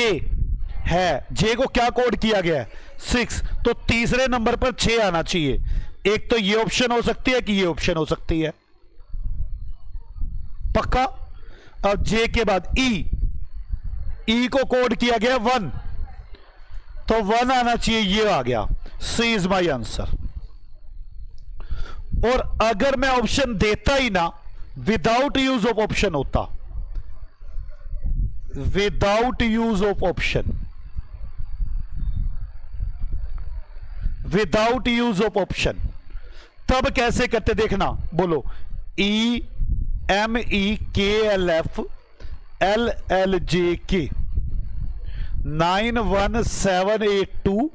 है, J को क्या कोड किया गया है? 6। तो तीसरे नंबर पर 6 आना चाहिए। एक तो ये ऑप्शन हो सकती है कि ये ऑप्शन हो सकती है। पक्का? अब J के बाद E, E को कोड किया गया 1, तो 1 आना चाहिए, ये आ गया। C is my answer. और अगर मैं ऑप्शन देता ही ना, विदाउट यूज ऑफ ऑप्शन होता, without use of option, without use of option, तब कैसे करते देखना। बोलो, MEKLF LLJK 91782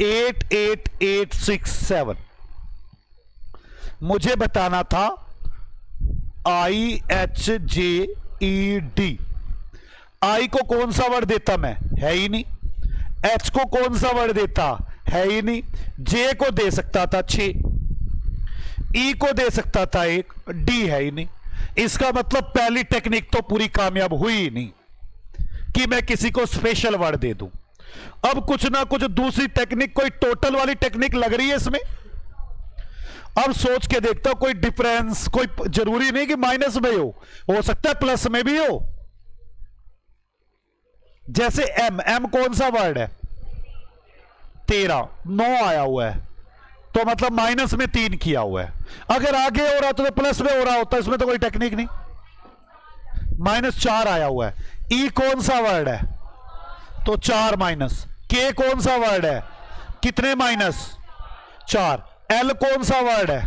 88867। मुझे बताना था IHJED। I को कौन सा वर्ड देता मैं? है ही नहीं। H को कौन सा वर्ड देता? है ही नहीं। J को दे सकता था 6, E को दे सकता था 1, D है ही नहीं। इसका मतलब पहली टेक्निक तो पूरी कामयाब हुई ही नहीं कि मैं किसी को स्पेशल वर्ड दे दूं। अब कुछ ना कुछ दूसरी टेक्निक, कोई टोटल वाली टेक्निक लग रही है इसमें। अब सोच के देखता हूं, कोई डिफरेंस, कोई जरूरी नहीं कि माइनस में हो सकता है प्लस में भी हो। जैसे M कौन सा वर्ड है? 13, 9 आया हुआ है, तो मतलब माइनस में 3 किया हुआ है। अगर आगे हो रहा तो प्लस में हो रहा होता, इसमें तो कोई टेक्निक नहीं। -4 आया हुआ है। E कौन सा वर्ड है? तो 4 माइनस के कौन सा वर्ड है, कितने माइनस 4, एल कौन सा वर्ड है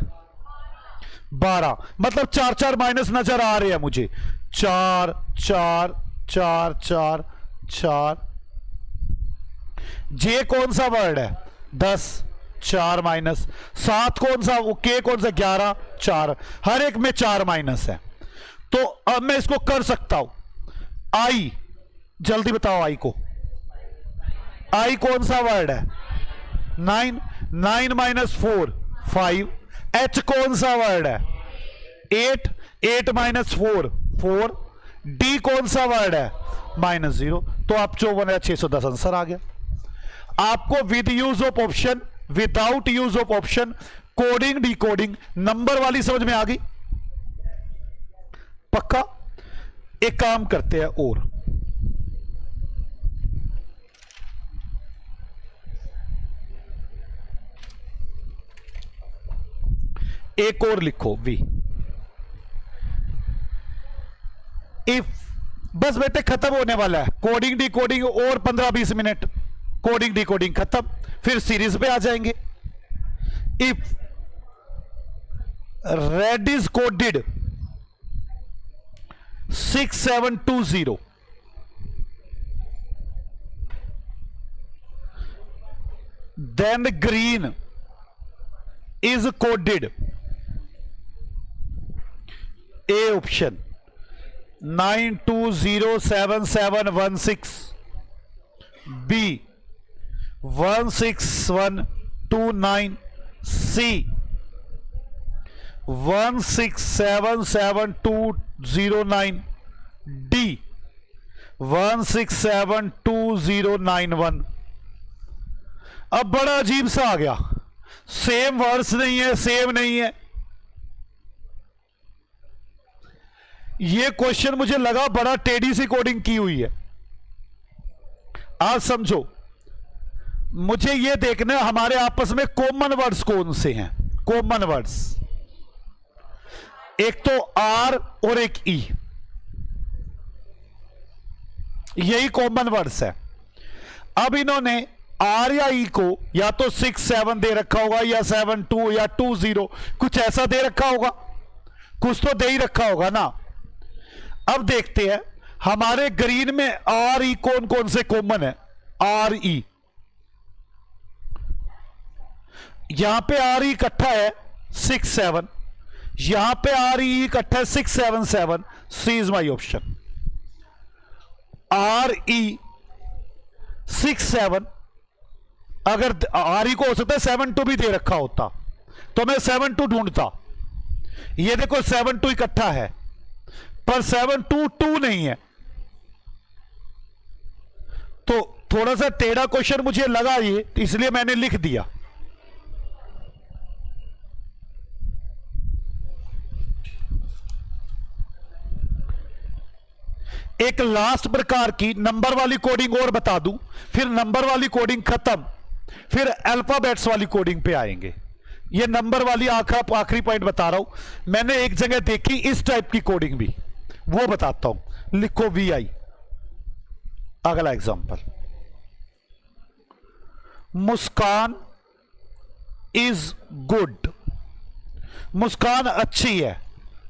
12, मतलब 4 4 माइनस नजर आ रहे हैं मुझे, 4 4 4 4 4। जे कौन सा वर्ड है 10, 4 माइनस, 7 कौन सा, वो के कौन सा 11, 4, हर एक में 4 माइनस है। तो अब मैं इसको कर सकता हूं, आई, जल्दी बताओ आई को, आई कौन सा वर्ड है 9, 9 माइनस 4 5, एच कौन सा वर्ड है 8, 8 माइनस 4 4, डी कौन सा वर्ड है -0। तो आप 54,610 आंसर आ गया। आपको with use of option, without use of option, coding decoding, number वाली समझ में आ गई पक्का। एक काम करते हैं और, एक और लिखो वी, इफ, बस बेटे खत्म होने वाला है कोडिंग डिकोडिंग, और 15-20 मिनट कोडिंग डिकोडिंग खत्म, फिर सीरीज पे आ जाएंगे। If red is coded 6720, then green is coded, A option 92077716, B 16129, C 1677209, D 1672091। अब बड़ा अजीब सा आ गया, सेम वर्ड्स नहीं है, सेम नहीं है। ये क्वेश्चन मुझे लगा बड़ा टेढ़ी सी कोडिंग की हुई है। आज समझो, मुझे ये देखना हमारे आपस में कॉमन वर्ड्स कौन से हैं। कॉमन वर्ड्स एक तो आर और एक ई, यही कॉमन वर्ड्स है। अब इन्होंने आर या ई को या तो 6 7 दे रखा होगा, या 7 2 या 2 0, कुछ ऐसा दे रखा होगा, कुछ तो दे ही रखा होगा ना। अब देखते हैं हमारे ग्रीन में आर ई कौन कौन से कॉमन है। आर ई, यहां पे आर ई इकट्ठा है 6 7, यहां पे आर ई इकट्ठा है 6 7 7। C is my option. R E 6 7, अगर आर ई को हो सकता है 7 2 भी दे रखा होता तो मैं 7 2 ढूंढता। ये देखो 7 2 इकट्ठा है, पर 7 2 2 नहीं है। तो थोड़ा सा टेढ़ा क्वेश्चन मुझे लगा ये, इसलिए मैंने लिख दिया। एक लास्ट प्रकार की नंबर वाली कोडिंग और बता दूं, फिर नंबर वाली कोडिंग खत्म, फिर अल्फाबेट्स वाली कोडिंग पे आएंगे। ये नंबर वाली आखिरी पॉइंट बता रहा हूं, मैंने एक जगह देखी इस टाइप की कोडिंग भी, वो बताता हूं। लिखो वी आई। अगला एग्जांपल, मुस्कान इज गुड, मुस्कान अच्छी है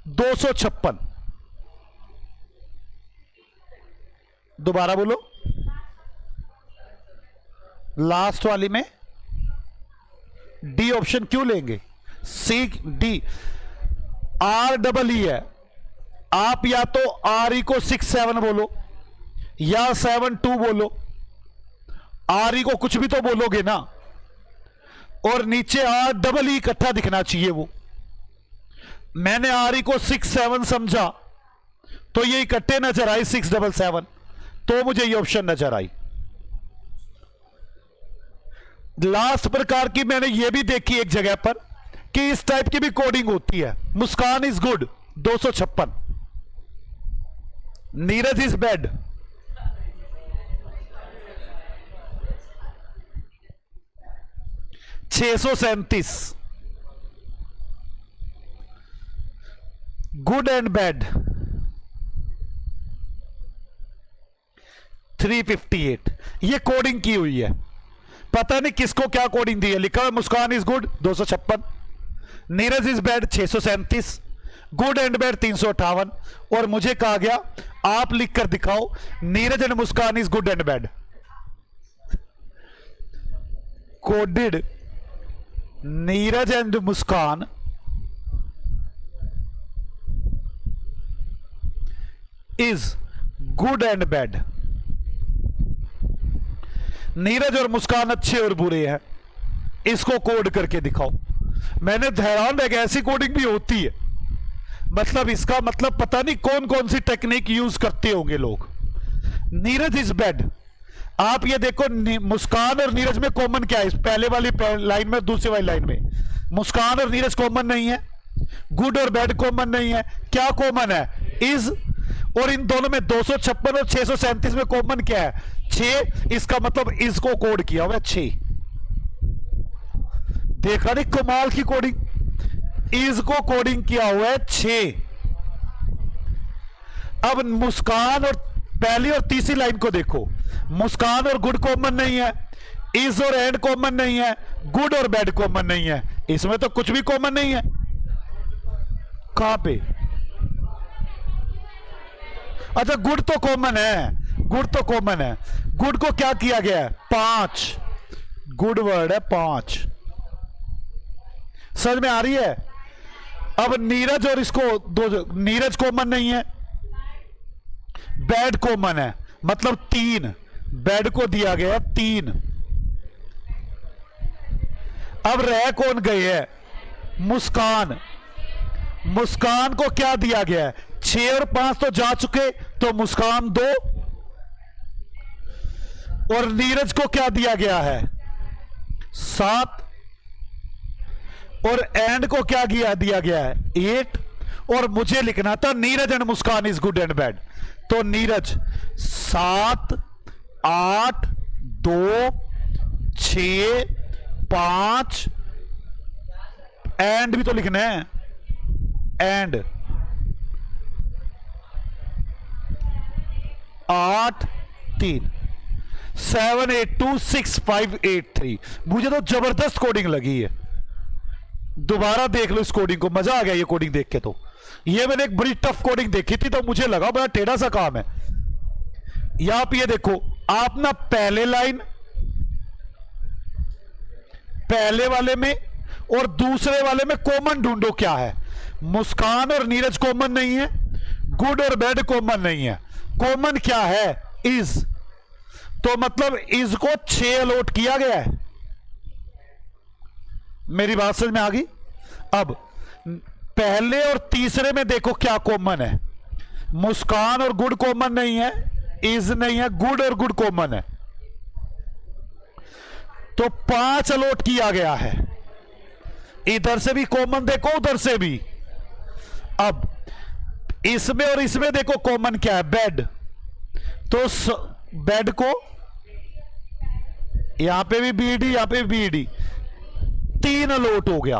256। दोबारा बोलो, लास्ट वाली में डी ऑप्शन क्यों लेंगे, C D. R double E है, आप या तो आर ई को 6 7 बोलो या 7 2 बोलो, आर ई को कुछ भी तो बोलोगे ना, और नीचे आर डबल ई इकट्ठा दिखना चाहिए। वो मैंने आर ई को 6 7 समझा तो ये इकट्ठे नजर आई 6 7 7, तो मुझे ये ऑप्शन नजर आई। लास्ट प्रकार की मैंने ये भी देखी एक जगह पर कि इस टाइप की भी कोडिंग होती है। Muskan is good 256, Neeraj is bad 637, good and bad 358। ये कोडिंग की हुई है। पता नहीं किसको क्या कोडिंग दी है। लिखा है Muskan is good 256, Neeraj is bad 637, good and bad 358, और मुझे कहा गया आप लिख कर दिखाओ Neeraj and Muskan is good and bad. Coded Neeraj and Muskan is good and bad. Neeraj और मुस्कान अच्छे और बुरे हैं, इसको कोड करके दिखाओ। मैंने हैरान है कि ऐसी कोडिंग भी होती है। मतलब इसका मतलब पता नहीं कौन कौन सी टेक्निक यूज करते होंगे लोग। नीरज इज बैड, आप ये देखो मुस्कान और नीरज में कॉमन क्या है? पहले वाली लाइन में, दूसरी वाली लाइन में मुस्कान और नीरज कॉमन नहीं है, गुड और बैड कॉमन नहीं है। क्या कॉमन है? इज। और इन दोनों में 256 और 637 में कॉमन क्या है? 6। इसका मतलब इज को कोड किया हुआ है 6। देखा नहीं कमाल की कोडिंग? इज को कोडिंग किया हुआ है 6। अब मुस्कान और पहली और तीसरी लाइन को देखो, मुस्कान और गुड कॉमन नहीं है, इज और एंड कॉमन नहीं है, गुड और बैड कॉमन नहीं है। इसमें तो कुछ भी कॉमन नहीं है। कहां पे? अच्छा, गुड तो कॉमन है, गुड तो कॉमन है। गुड को क्या किया गया है? 5। गुड वर्ड है 5। समझ में आ रही है? अब नीरज और इसको दो, नीरज कॉमन नहीं है, बैड कॉमन है, मतलब 3। बैड को दिया गया 3। अब रह कौन गए है? मुस्कान। मुस्कान को क्या दिया गया है? 6 और 5 तो जा चुके, तो मुस्कान 2। और नीरज को क्या दिया गया है? 7। और एंड को क्या दिया गया है? 8। और मुझे लिखना था Neeraj and Muskan is good and bad, तो नीरज 7, 8, 2, 6, 5, एंड भी तो लिखना है, एंड 8, 3, 7, 8, 2, 6, 5, 8, 3। मुझे तो जबरदस्त कोडिंग लगी है। दोबारा देख लो इस कोडिंग को, मजा आ गया ये कोडिंग देख के। तो ये मैंने एक बड़ी टफ कोडिंग देखी थी, तो मुझे लगा बड़ा टेढ़ा सा काम है। यहां पे ये देखो, आप ना पहले लाइन पहले वाले में और दूसरे वाले में कॉमन ढूंढो क्या है। मुस्कान और नीरज कॉमन नहीं है, गुड और बैड कॉमन नहीं है, कॉमन क्या है? इज। तो मतलब इज को 6 अलॉट किया गया है। मेरी बात समझ में आ गई? अब पहले और तीसरे में देखो क्या कॉमन है। मुस्कान और गुड कॉमन नहीं है, इज नहीं है, गुड और गुड कॉमन है, तो 5 अलॉट किया गया है। इधर से भी कॉमन देखो, उधर से भी। अब इसमें और इसमें देखो कॉमन क्या है? बैड। तो बैड को यहां पे भी बीडी, यहां पे भी बीडी, 3 अलॉट हो गया।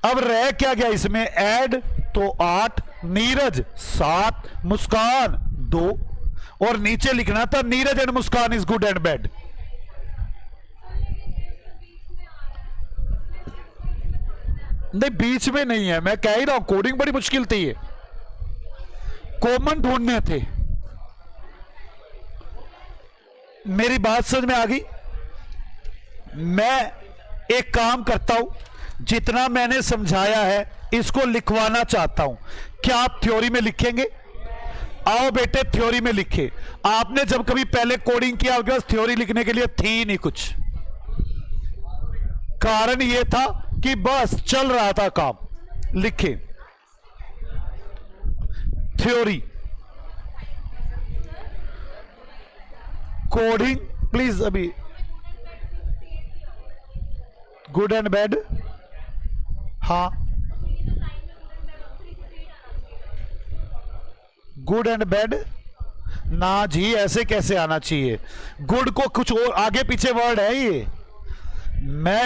अब रह क्या गया इसमें? ऐड, तो 8, नीरज 7, मुस्कान 2, और नीचे लिखना था Neeraj and Muskan is good and bad. नहीं, बीच में नहीं है, मैं कह ही रहा हूं कोडिंग बड़ी मुश्किल थी। ये कॉमन ढूंढने थे। मेरी बात समझ में आ गई? मैं एक काम करता हूं, जितना मैंने समझाया है इसको लिखवाना चाहता हूं। क्या आप थ्योरी में लिखेंगे? आओ बेटे थ्योरी में लिखे। आपने जब कभी पहले कोडिंग किया होगा, थ्योरी लिखने के लिए थी नहीं कुछ। कारण यह था कि बस चल रहा था काम। लिखे थ्योरी, कोडिंग प्लीज। अभी गुड एंड बैड, हाँ, गुड एंड बैड ना जी, ऐसे कैसे आना चाहिए? गुड को कुछ और आगे पीछे वर्ड है ये। मैं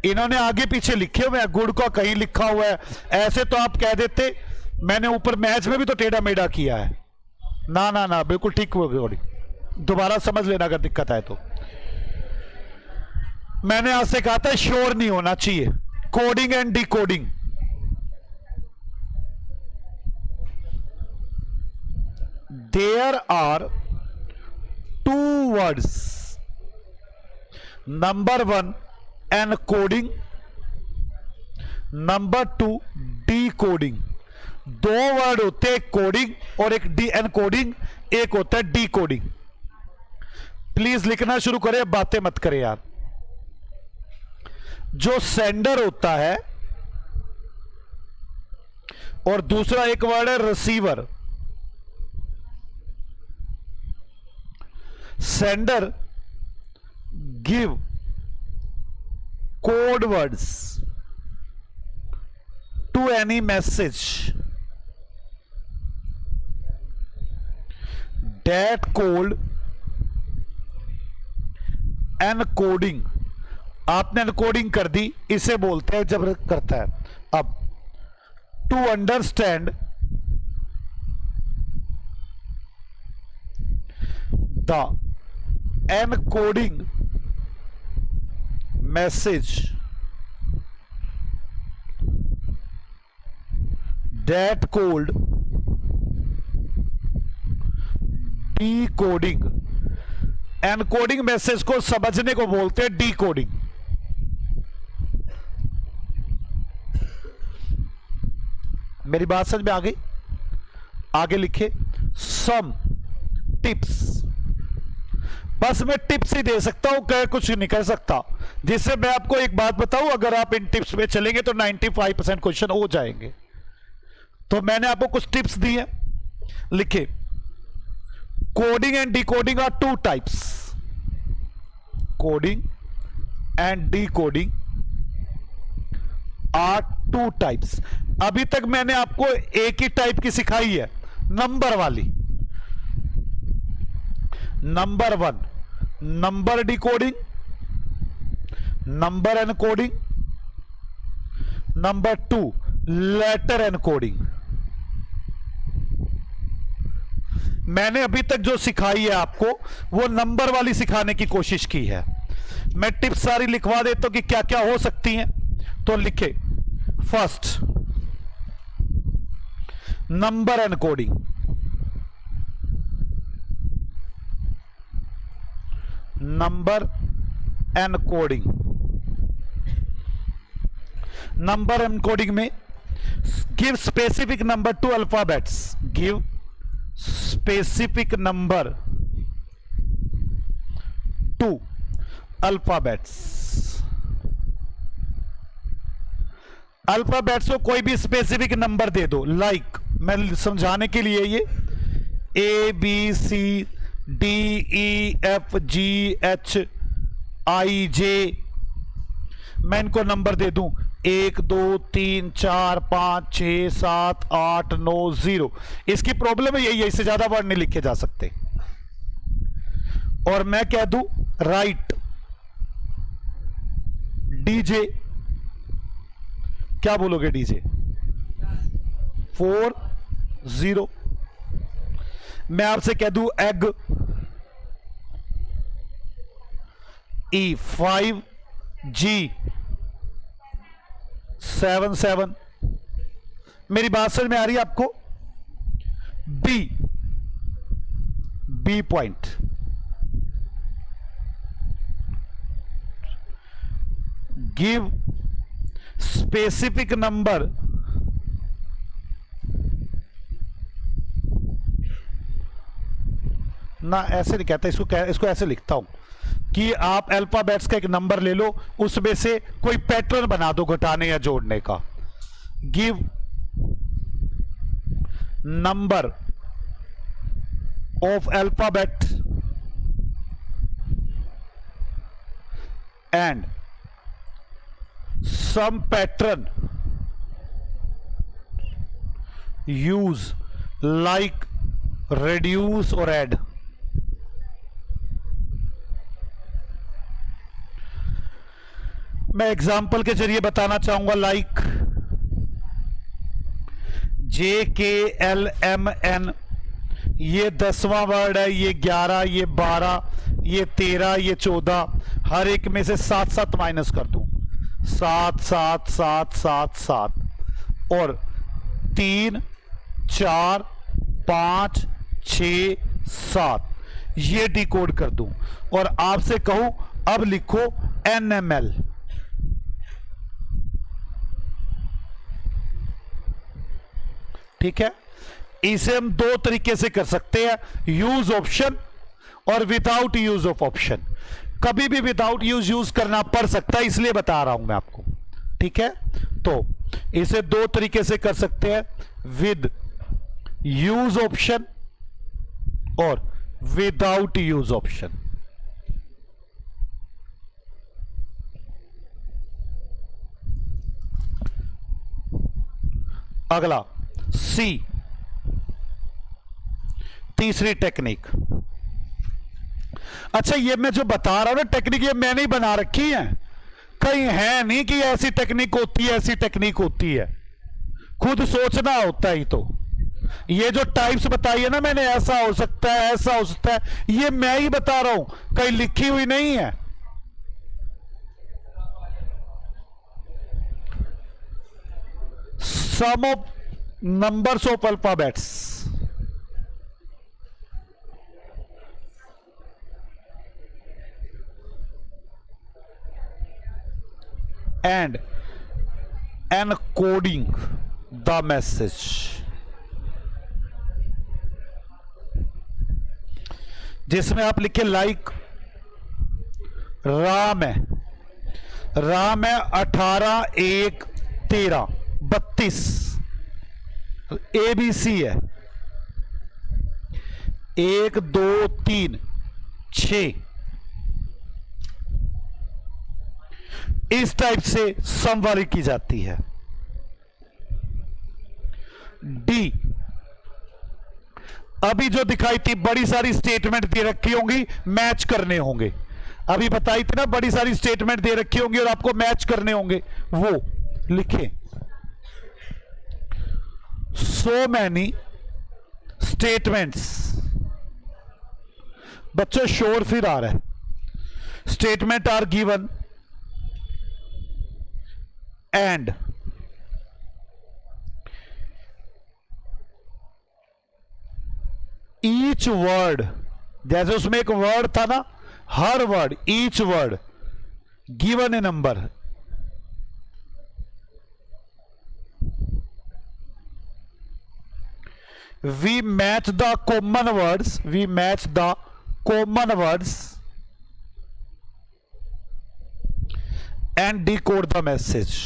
इन्होंने आगे पीछे लिखे हुए हैं, गुड को कहीं लिखा हुआ है। ऐसे तो आप कह देते, मैंने ऊपर मैच में भी तो टेढ़ा मेढ़ा किया है। ना ना ना, बिल्कुल ठीक होगी। दोबारा समझ लेना अगर दिक्कत आए तो। मैंने आपसे कहा था श्योर नहीं होना चाहिए। Coding and decoding, there are two words, number 1 encoding, number 2 decoding. दो वर्ड होते हैं, कोडिंग और एक एनकोडिंग, एक होता है डिकोडिंग। प्लीज लिखना शुरू करें, बातें मत करें यार। जो सेंडर होता है और दूसरा एक वर्ड है receiver. Sender give code words to any message that code encoding. आपने एनकोडिंग कर दी, इसे बोलते हैं जब करता है। अब to understand the encoding message that code decoding. Encoding message को समझने को बोलते हैं डिकोडिंग। मेरी बात समझ में आ गई? आगे लिखे सम टिप्स। बस मैं टिप्स ही दे सकता हूं, कह कुछ नहीं कर सकता। जिससे मैं आपको एक बात बताऊं, अगर आप इन टिप्स में चलेंगे तो 95% क्वेश्चन हो जाएंगे। तो मैंने आपको कुछ टिप्स दी है, लिखे coding and decoding are two types. Coding and decoding are two types. अभी तक मैंने आपको एक ही टाइप की सिखाई है, नंबर वाली। Number 1 number decoding, number encoding, number 2 letter encoding. मैंने अभी तक जो सिखाई है आपको वो नंबर वाली सिखाने की कोशिश की है। मैं टिप्स सारी लिखवा देता हूं कि क्या क्या हो सकती हैं। तो लिखे first number encoding. Number encoding, number encoding में give specific number to alphabets. Give specific number to alphabets. Alphabets को कोई भी स्पेसिफिक नंबर दे दो। लाइक मैं समझाने के लिए ये ABCDEFGHIJ, मैं इनको नंबर दे दूं 1 2 3 4 5 6 7 8 9 0। इसकी प्रॉब्लम यही है, इससे ज्यादा वर्ड नहीं लिखे जा सकते। और मैं कह दूं राइट DJ, क्या बोलोगे DJ? 4 0। मैं आपसे कह दूं एग E5 G 7 7। मेरी बात समझ में आ रही है आपको? B point. Give specific number ना, ऐसे नहीं कहता इसको ऐसे लिखता हूं कि आप अल्फाबेट्स का एक नंबर ले लो, उसमें से कोई पैटर्न बना दो घटाने या जोड़ने का। Give number of alphabet and some pattern use like reduce or add। मैं एग्जाम्पल के जरिए बताना चाहूंगा। लाइक JKLMN, ये 10वां वर्ड है, ये 11, ये 12, ये 13, ये 14, हर एक में से 7 7 माइनस कर दूं, 7 7 7 7 7, और 3 4 5 6 7, ये डिकोड कर दूं और आपसे कहूं अब लिखो NML। ठीक है, इसे हम दो तरीके से कर सकते हैं, यूज ऑप्शन और विदाउट यूज ऑफ ऑप्शन। कभी भी विदाउट यूज करना पड़ सकता है, इसलिए बता रहा हूं मैं आपको। ठीक है, तो इसे दो तरीके से कर सकते हैं, विद यूज ऑप्शन और विदाउट यूज ऑप्शन। अगला सी, तीसरी टेक्निक। अच्छा, ये मैं जो बता रहा हूं ना टेक्निक, ये मैंने ही बना रखी है, कहीं है नहीं कि ऐसी टेक्निक होती है ऐसी टेक्निक होती है, खुद सोचना होता है। तो ये जो टाइप्स बताई है ना मैंने, ऐसा हो सकता है ऐसा हो सकता है, ये मैं ही बता रहा हूं, कहीं लिखी हुई नहीं है। Sum of numbers of alphabets, and encoding the message। जिसमें आप लिखे लाइक राम है, राम है 18 1 13 32, ABC है 1 2 3 6, इस टाइप से सम वाली की जाती है। डी, अभी जो दिखाई थी बड़ी सारी स्टेटमेंट दे रखी होंगी, मैच करने होंगे। अभी बताई थी ना, बड़ी सारी स्टेटमेंट दे रखी होंगी और आपको मैच करने होंगे, वो लिखें। सो मैनी स्टेटमेंट्स, बच्चों शोर फिर आ रहा है, statement are given and each word, जैसे उसमें एक वर्ड था ना, हर word, each word given a number. We match the common words, we match the common words and decode the message.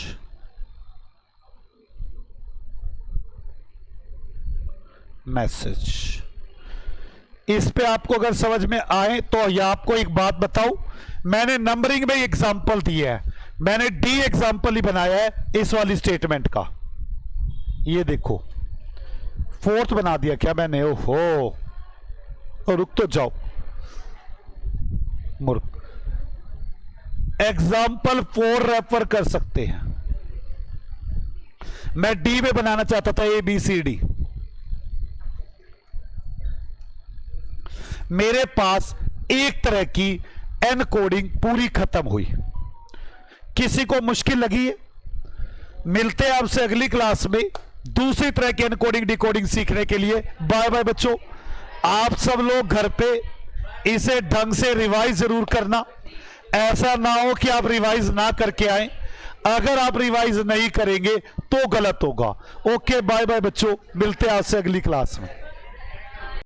Message, इस पे आपको अगर समझ में आए तो यह आपको एक बात बताऊं, मैंने नंबरिंग में एग्जांपल दिया है, मैंने डी एग्जांपल ही बनाया है इस वाली स्टेटमेंट का। ये देखो, फोर्थ बना दिया क्या मैंने, ओहो, और रुक तो जाओ मूर्ख। एग्जाम्पल 4 रेफर कर सकते हैं, मैं डी में बनाना चाहता था ABCD। मेरे पास एक तरह की एनकोडिंग पूरी खत्म हुई, किसी को मुश्किल लगी है? मिलते हैं आपसे अगली क्लास में दूसरी तरह की एनकोडिंग डिकोडिंग सीखने के लिए। बाय बाय बच्चों, आप सब लोग घर पे इसे ढंग से रिवाइज जरूर करना, ऐसा ना हो कि आप रिवाइज ना करके आए, अगर आप रिवाइज नहीं करेंगे तो गलत होगा। ओके, बाय बाय बच्चों, मिलते हैं आपसे अगली क्लास में।